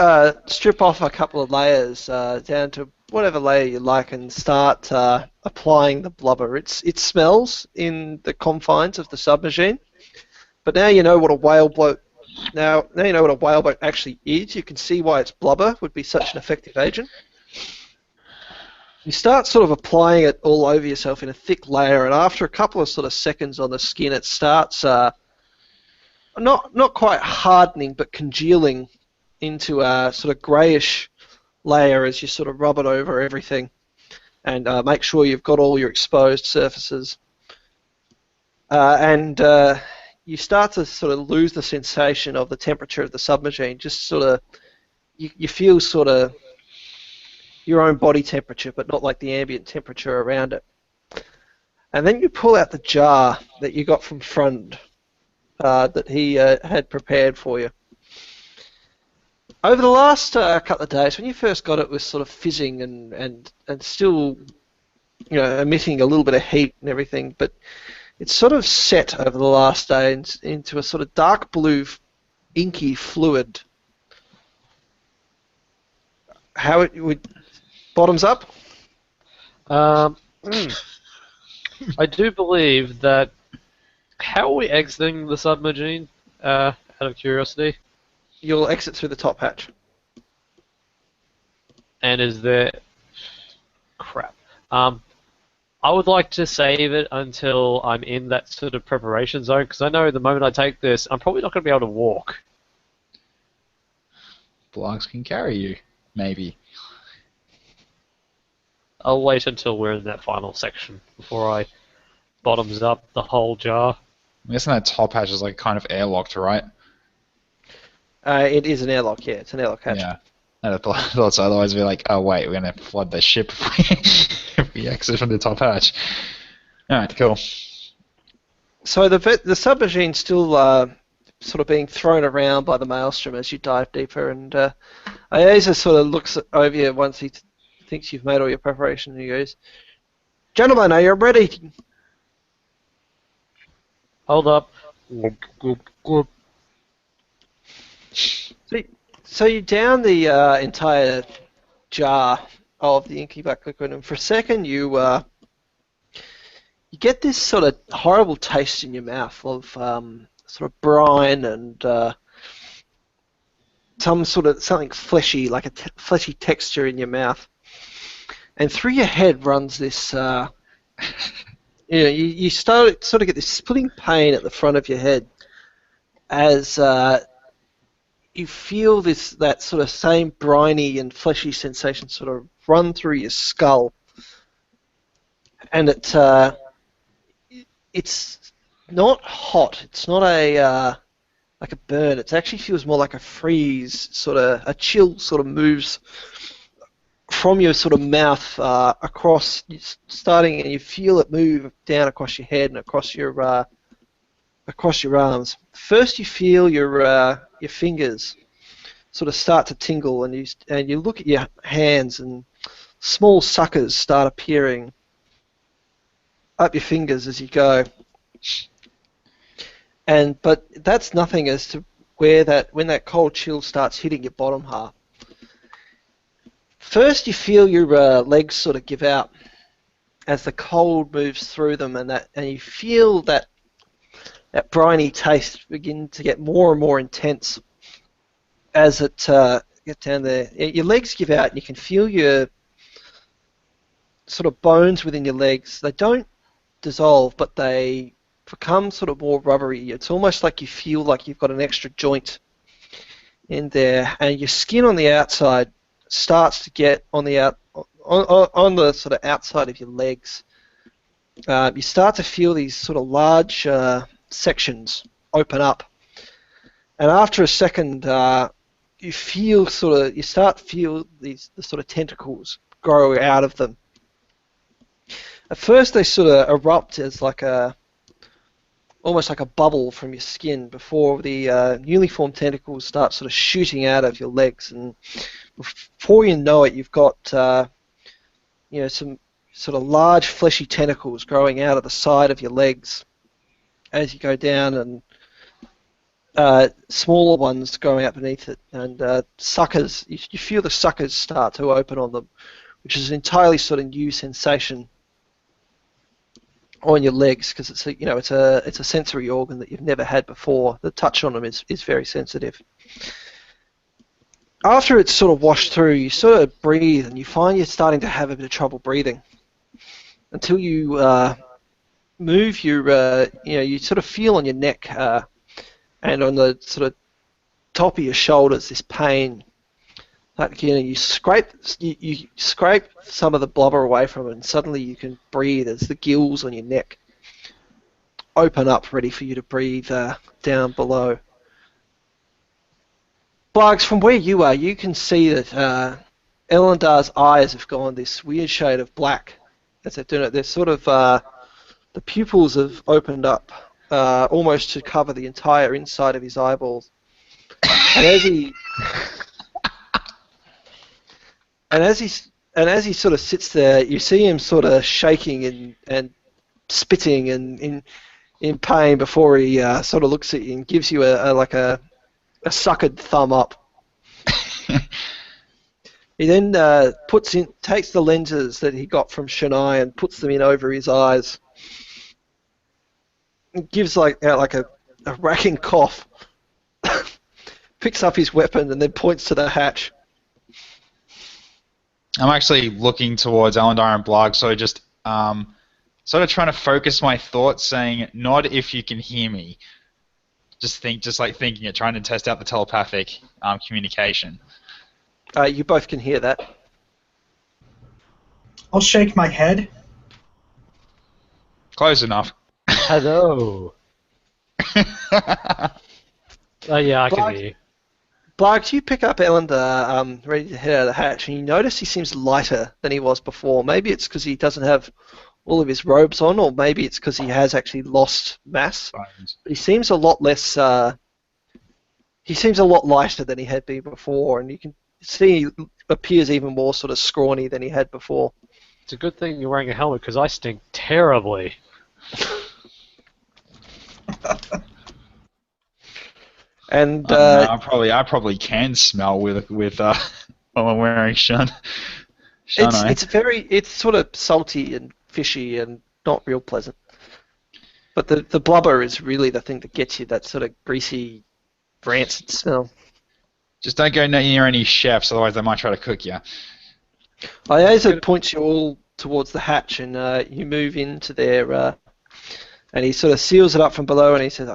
strip off a couple of layers down to whatever layer you like and start applying the blubber. It smells in the confines of the submachine, but now you know what a whaleboat. Now you know what a whaleboat actually is. You can see why its blubber would be such an effective agent. You start sort of applying it all over yourself in a thick layer, and after a couple of sort of seconds on the skin, it starts not quite hardening, but congealing into a sort of greyish layer as you sort of rub it over everything and make sure you've got all your exposed surfaces. And you start to sort of lose the sensation of the temperature of the submachine. Just sort of, you feel sort of your own body temperature, but not like the ambient temperature around it. And then you pull out the jar that you got from Frond that he had prepared for you. Over the last couple of days, when you first got it, it was sort of fizzing and still, emitting a little bit of heat and everything. But it's sort of set over the last day into a sort of dark blue, inky fluid. How it would bottoms up? I do believe that. How are we exiting the submarine? Out of curiosity. You'll exit through the top hatch. And is there... Crap. I would like to save it until I'm in that sort of preparation zone, because I know the moment I take this, I'm probably not going to be able to walk. Blogs can carry you, maybe. I'll wait until we're in that final section before I bottoms up the whole jar. I'm guessing that top hatch is like kind of airlocked, right? It is an airlock, yeah. It's an airlock hatch. Yeah. I thought so. Otherwise, we'd be like, oh wait, we're gonna flood the ship if we exit from the top hatch. All right, cool. So the submachine's still sort of being thrown around by the maelstrom as you dive deeper, and Aiza sort of looks over you once he thinks you've made all your preparation, and he goes, Gentlemen, are you ready? Hold up. Gloop, gloop, gloop. So you down the entire jar of the Incubac liquid, and for a second you get this sort of horrible taste in your mouth of sort of brine and something fleshy, like a fleshy texture in your mouth. And through your head runs this, you sort of get this splitting pain at the front of your head as you feel that sort of same briny and fleshy sensation sort of run through your skull, and it's not hot. It's not like a burn. It actually feels more like a freeze, sort of a chill sort of moves from your sort of mouth across, starting, and you feel it move down across your head and across your arms. First, you feel your fingers sort of start to tingle, and you look at your hands, and small suckers start appearing up your fingers as you go. But that's nothing as to when that cold chill starts hitting your bottom half. First, you feel your legs sort of give out as the cold moves through them, and you feel that briny taste begin to get more and more intense as it gets down there. Your legs give out, and you can feel your sort of bones within your legs. They don't dissolve, but they become sort of more rubbery. It's almost like you feel like you've got an extra joint in there, and your skin on the outside starts to get on the sort of outside of your legs. You start to feel these sort of large sections open up, and after a second, you start to feel the sort of tentacles grow out of them. At first, they sort of erupt as almost like a bubble from your skin before the newly formed tentacles start sort of shooting out of your legs, and before you know it, you've got some sort of large fleshy tentacles growing out of the side of your legs as you go down, and smaller ones growing up beneath it, and suckers. You feel the suckers start to open on them, which is an entirely sort of new sensation on your legs, because it's a sensory organ that you've never had before. The touch on them is very sensitive. After it's sort of washed through, you sort of breathe, and you find you're starting to have a bit of trouble breathing until you move your you sort of feel on your neck and on the sort of top of your shoulders this pain. Like, you scrape some of the blubber away from it, and suddenly you can breathe as the gills on your neck open up, ready for you to breathe down below. Blargs, from where you are, you can see that Elendar's eyes have gone this weird shade of black as they're doing it. They're sort of the pupils have opened up almost to cover the entire inside of his eyeballs, and as he sort of sits there, you see him sort of shaking and spitting and in pain before he sort of looks at you and gives you a suckered thumb up. He then takes the lenses that he got from Shania and puts them in over his eyes. It gives like a racking cough. Picks up his weapon and then points to the hatch. I'm actually looking towards Alandar and Blarg, so just sort of trying to focus my thoughts, saying, "Nod if you can hear me." Just thinking it, trying to test out the telepathic communication. You both can hear that. I'll shake my head. Close enough. Hello. Yeah, I can hear you. Blarg, you pick up Elendar ready to head out of the hatch, and you notice he seems lighter than he was before. Maybe it's because he doesn't have all of his robes on, or maybe it's because he has actually lost mass. Bones. But he seems a lot less. He seems a lot lighter than he had been before, and you can see he appears even more sort of scrawny than he had before. It's a good thing you're wearing a helmet because I stink terribly. And I don't know. I probably can smell with while I'm wearing shunai. it's sort of salty and fishy and not real pleasant. But the blubber is really the thing that gets you, that sort of greasy, rancid smell. Just don't go near any chefs, otherwise they might try to cook you. Iazo points you all towards the hatch, and you move into there, and he sort of seals it up from below, and he says,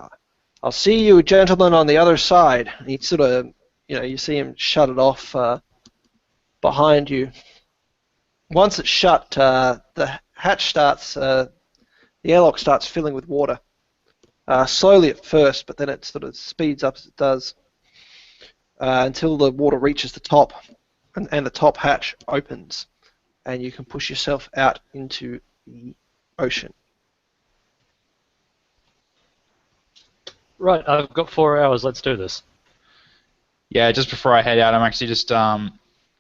"I'll see you gentlemen on the other side." And he sort of, you see him shut it off behind you. Once it's shut, the hatch starts, the airlock starts filling with water. Slowly at first, but then it sort of speeds up as it does until the water reaches the top, and the top hatch opens, and you can push yourself out into the ocean. Right, I've got 4 hours. Let's do this. Yeah, just before I head out, I'm actually just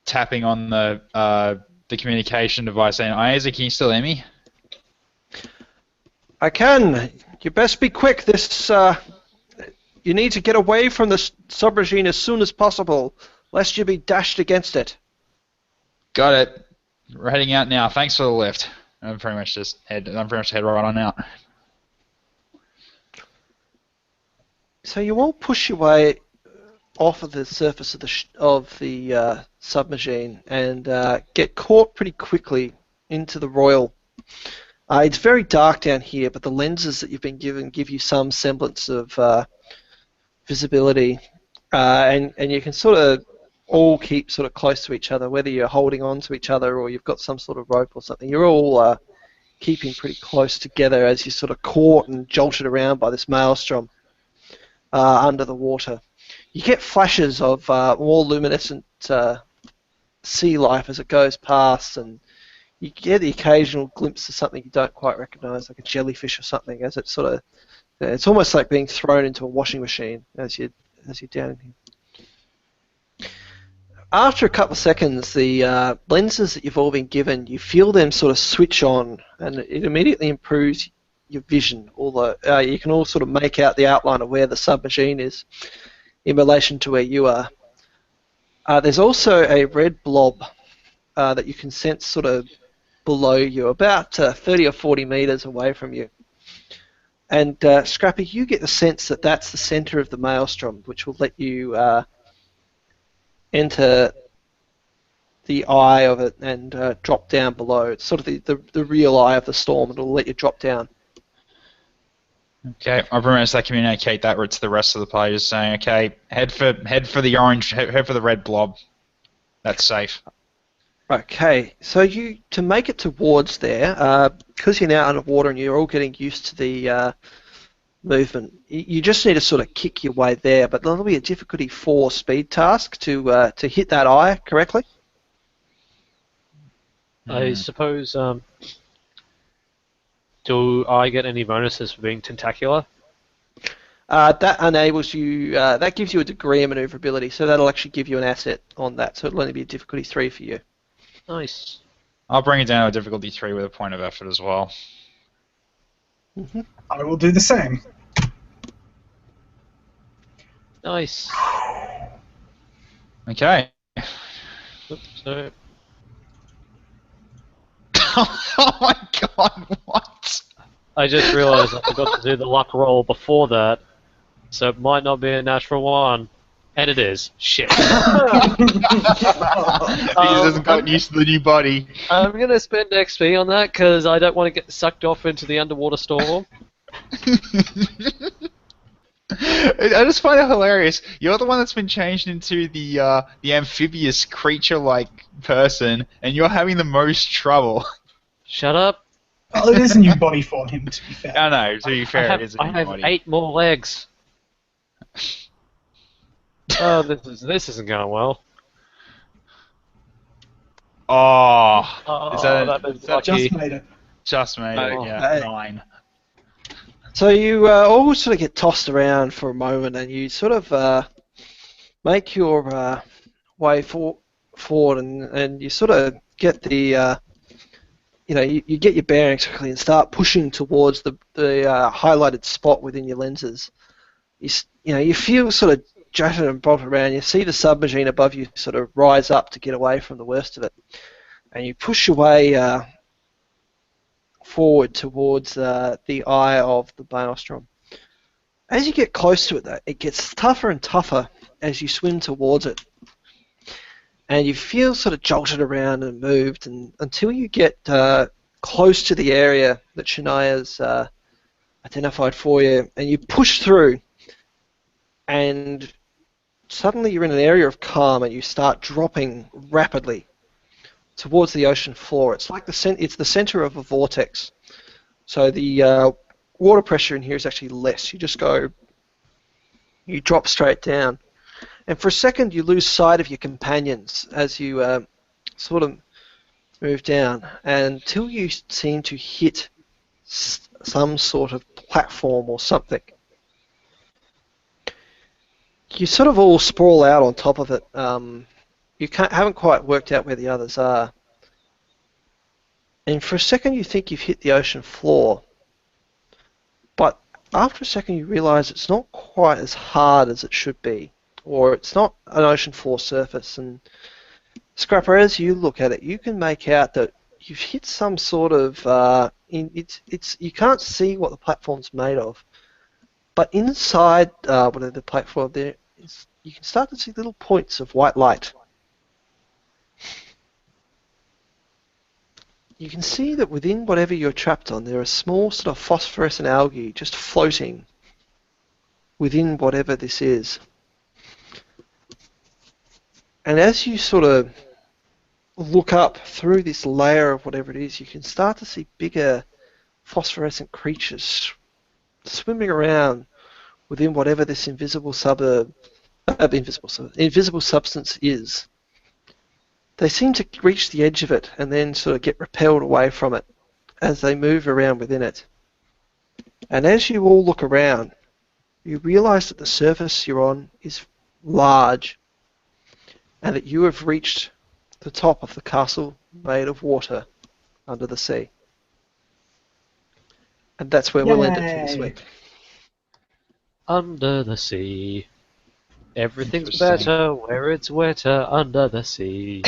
tapping on the communication device saying, Isaac, can you still hear me? I can. You best be quick. You need to get away from the submarine as soon as possible, lest you be dashed against it. Got it. We're heading out now. Thanks for the lift. I'm pretty much head right on out. So you all push your way off of the surface of the submarine and get caught pretty quickly into the Royal. It's very dark down here, but the lenses that you've been given give you some semblance of visibility, and you can sort of all keep sort of close to each other, whether you're holding on to each other or you've got some sort of rope or something. You're all keeping pretty close together as you're sort of caught and jolted around by this maelstrom under the water. You get flashes of more luminescent sea life as it goes past, and you get the occasional glimpse of something you don't quite recognise, like a jellyfish or something, as it sort of, it's almost like being thrown into a washing machine as you're down in here. After a couple of seconds, the lenses that you've all been given, you feel them sort of switch on, and it immediately improves your vision. Although you can all sort of make out the outline of where the submarine is in relation to where you are. There's also a red blob that you can sense sort of below you, about 30 or 40 meters away from you. And Scrappy, you get the sense that that's the center of the maelstrom, which will let you enter the eye of it and drop down below. It's sort of the real eye of the storm. It'll let you drop down. Okay, I promise I communicate that to the rest of the players, saying, okay, head for the orange, head for the red blob. That's safe. Okay, so to make it towards there, because you're now underwater and you're all getting used to the movement, you just need to sort of kick your way there, but there'll be a difficulty 4 speed task to hit that eye correctly. I suppose, do I get any bonuses for being tentacular? That enables you, that gives you a degree of maneuverability, so that'll actually give you an asset on that, so it'll only be a difficulty 3 for you. Nice. I'll bring it down to a difficulty 3 with a point of effort as well. Mm-hmm. I will do the same. Nice. Okay. Oops, so Oh my god, what? I just realised I forgot to do the luck roll before that, so it might not be a natural 1. And it is. Shit. He just hasn't gotten used to the new body. I'm going to spend XP on that because I don't want to get sucked off into the underwater storm. I just find it hilarious. You're the one that's been changed into the amphibious creature-like person, and you're having the most trouble. Shut up. Well, it is a new body for him, to be fair. I know, to be fair, it is a I new have body. 8 more legs. Oh, this isn't going well. Oh, Oh, is that that was Just made it. just made it? Oh, Yeah, hey. 9. So you all sort of get tossed around for a moment, and you sort of make your way forward, and you sort of get the you get your bearings quickly and start pushing towards the highlighted spot within your lenses. You feel sort of jutted and bolt around. You see the submachine above you sort of rise up to get away from the worst of it, and you push your way forward towards the eye of the maelstrom. As you get close to it, though, it gets tougher and tougher as you swim towards it. And you feel sort of jolted around and moved until you get close to the area that Shania's identified for you, and you push through, and suddenly you're in an area of calm, and you start dropping rapidly towards the ocean floor. It's like it's the center of a vortex. So the water pressure in here is actually less. You drop straight down. And for a second, you lose sight of your companions as you sort of move down until you seem to hit some sort of platform or something. You sort of all sprawl out on top of it. You haven't quite worked out where the others are. And for a second, you think you've hit the ocean floor. But after a second, you realize it's not quite as hard as it should be. Or it's not an ocean floor surface. And Scrapper, as you look at it, you can make out that you've hit some sort of you can't see what the platform's made of, but inside whatever the platform there is, you can start to see little points of white light. You can see that within whatever you're trapped on, there are small sort of phosphorescent algae just floating within whatever this is. And as you sort of look up through this layer of whatever it is, you can start to see bigger phosphorescent creatures swimming around within whatever this invisible substance is. They seem to reach the edge of it and then sort of get repelled away from it as they move around within it. And as you all look around, you realize that the surface you're on is large and that you have reached the top of the castle made of water under the sea. And that's where we'll end it for this week. Under the sea. Everything's Interesting. better where it's wetter under the sea.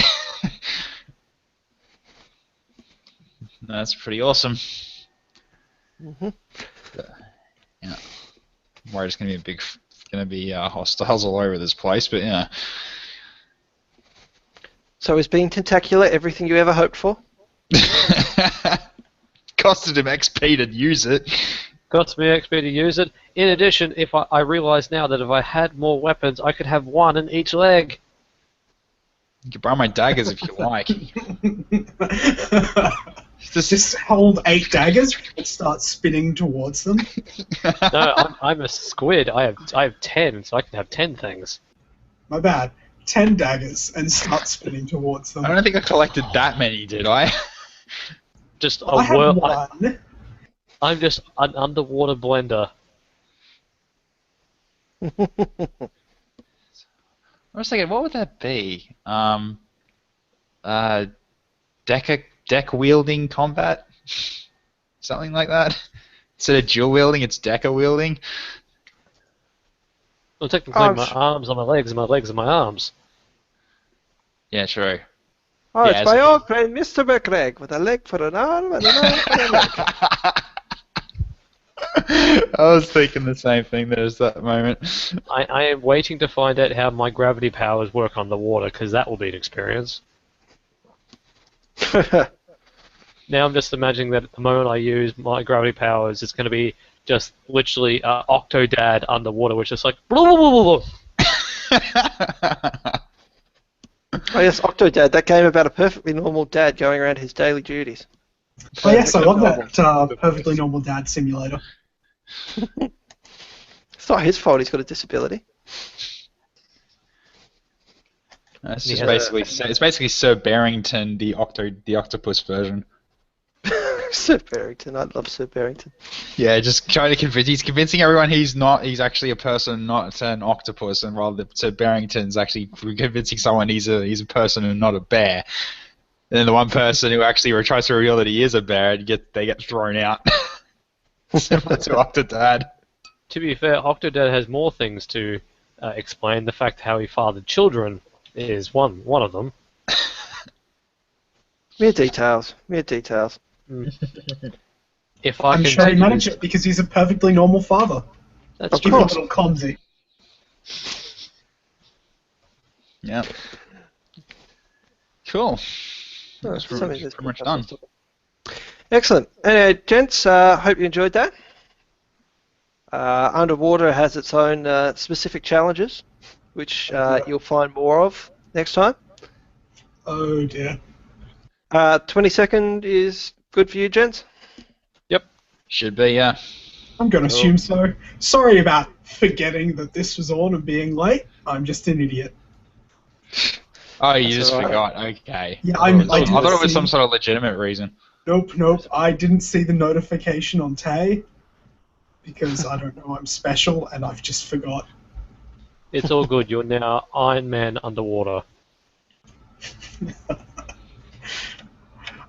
That's pretty awesome. Mm-hmm. Yeah. I'm worried it's going to be hostiles all over this place, but yeah. So is being tentacular everything you ever hoped for? Costed him XP to use it. Cost me XP to use it. In addition, if I realise now that if I had more weapons, I could have one in each leg. You can borrow my daggers if you like. Just hold 8 daggers and start spinning towards them. No, I'm a squid. I have 10, so I can have 10 things. My bad. 10 daggers and start spinning towards them. I don't think I collected that many, did I? Just I a have world. one. I'm just an underwater blender. I was thinking, what would that be? Deck wielding combat? Something like that? Instead of dual wielding, it's decker wielding. Well, technically, Oh, my arms are my legs, and my legs are my arms. Yeah, true. Oh, Yeah, it's as my a- old friend Mr. McGregor with a leg for an arm and an arm for a leg. I was thinking the same thing there at that moment. I am waiting to find out how my gravity powers work on the water, because that will be an experience. Now I'm just imagining that at the moment I use my gravity powers, it's going to be just literally Octodad underwater, which is like blah, blah, blah, blah, blah. Oh yes, Octodad, that game about a perfectly normal dad going around his daily duties. Oh yes, I love Perfectly that Perfectly Normal Dad simulator. It's not his fault he's got a disability. It's Yeah. just basically Sir Barrington, the octopus version. Sir Barrington, I love Sir Barrington. Yeah, just trying to he's convincing everyone he's actually a person, not an octopus, and rather Sir Barrington's actually convincing someone he's a person and not a bear. And then the one person who actually tries to reveal that he is a bear, they get thrown out. Similar to Octodad. To be fair, Octodad has more things to explain. The fact how he fathered children is one of them. Mere details. Mere details. If I I'm can sure he continue, managed it because he's a perfectly normal father. that's Of Give true. it a course. little clumsy. Yeah. Cool. Oh, That's something pretty that's much done. Excellent. Anyway, gents, hope you enjoyed that. Underwater has its own specific challenges, which you'll find more of next time. Oh dear. 22nd is good for you, gents? Should be, yeah. I'm gonna Cool. assume so. Sorry about forgetting that this was on and being late. I'm just an idiot. Oh, you That's just all right. forgot. Okay. Yeah, I I thought it was didn't some see. sort of legitimate reason. Nope. I didn't see the notification on Tay because I don't know I'm special and I've just forgot. It's all good. You're now Iron Man underwater.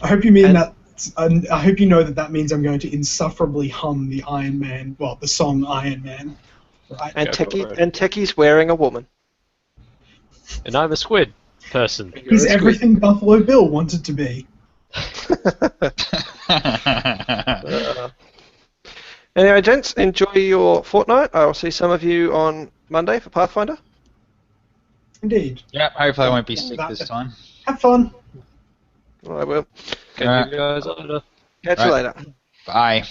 I hope you mean And- that. I hope you know that means I'm going to insufferably hum the Iron Man, well, the song Iron Man, right? And Go for it. Techie's wearing a woman. And I'm a squid person. He's everything Buffalo Bill wanted to be. Anyway, gents, enjoy your fortnight. I will see some of you on Monday for Pathfinder. Indeed. Yeah, hopefully I won't be Yeah, sick that- this time. Have fun. I will. Catch Alright. you guys later. Catch you Right. later. Bye.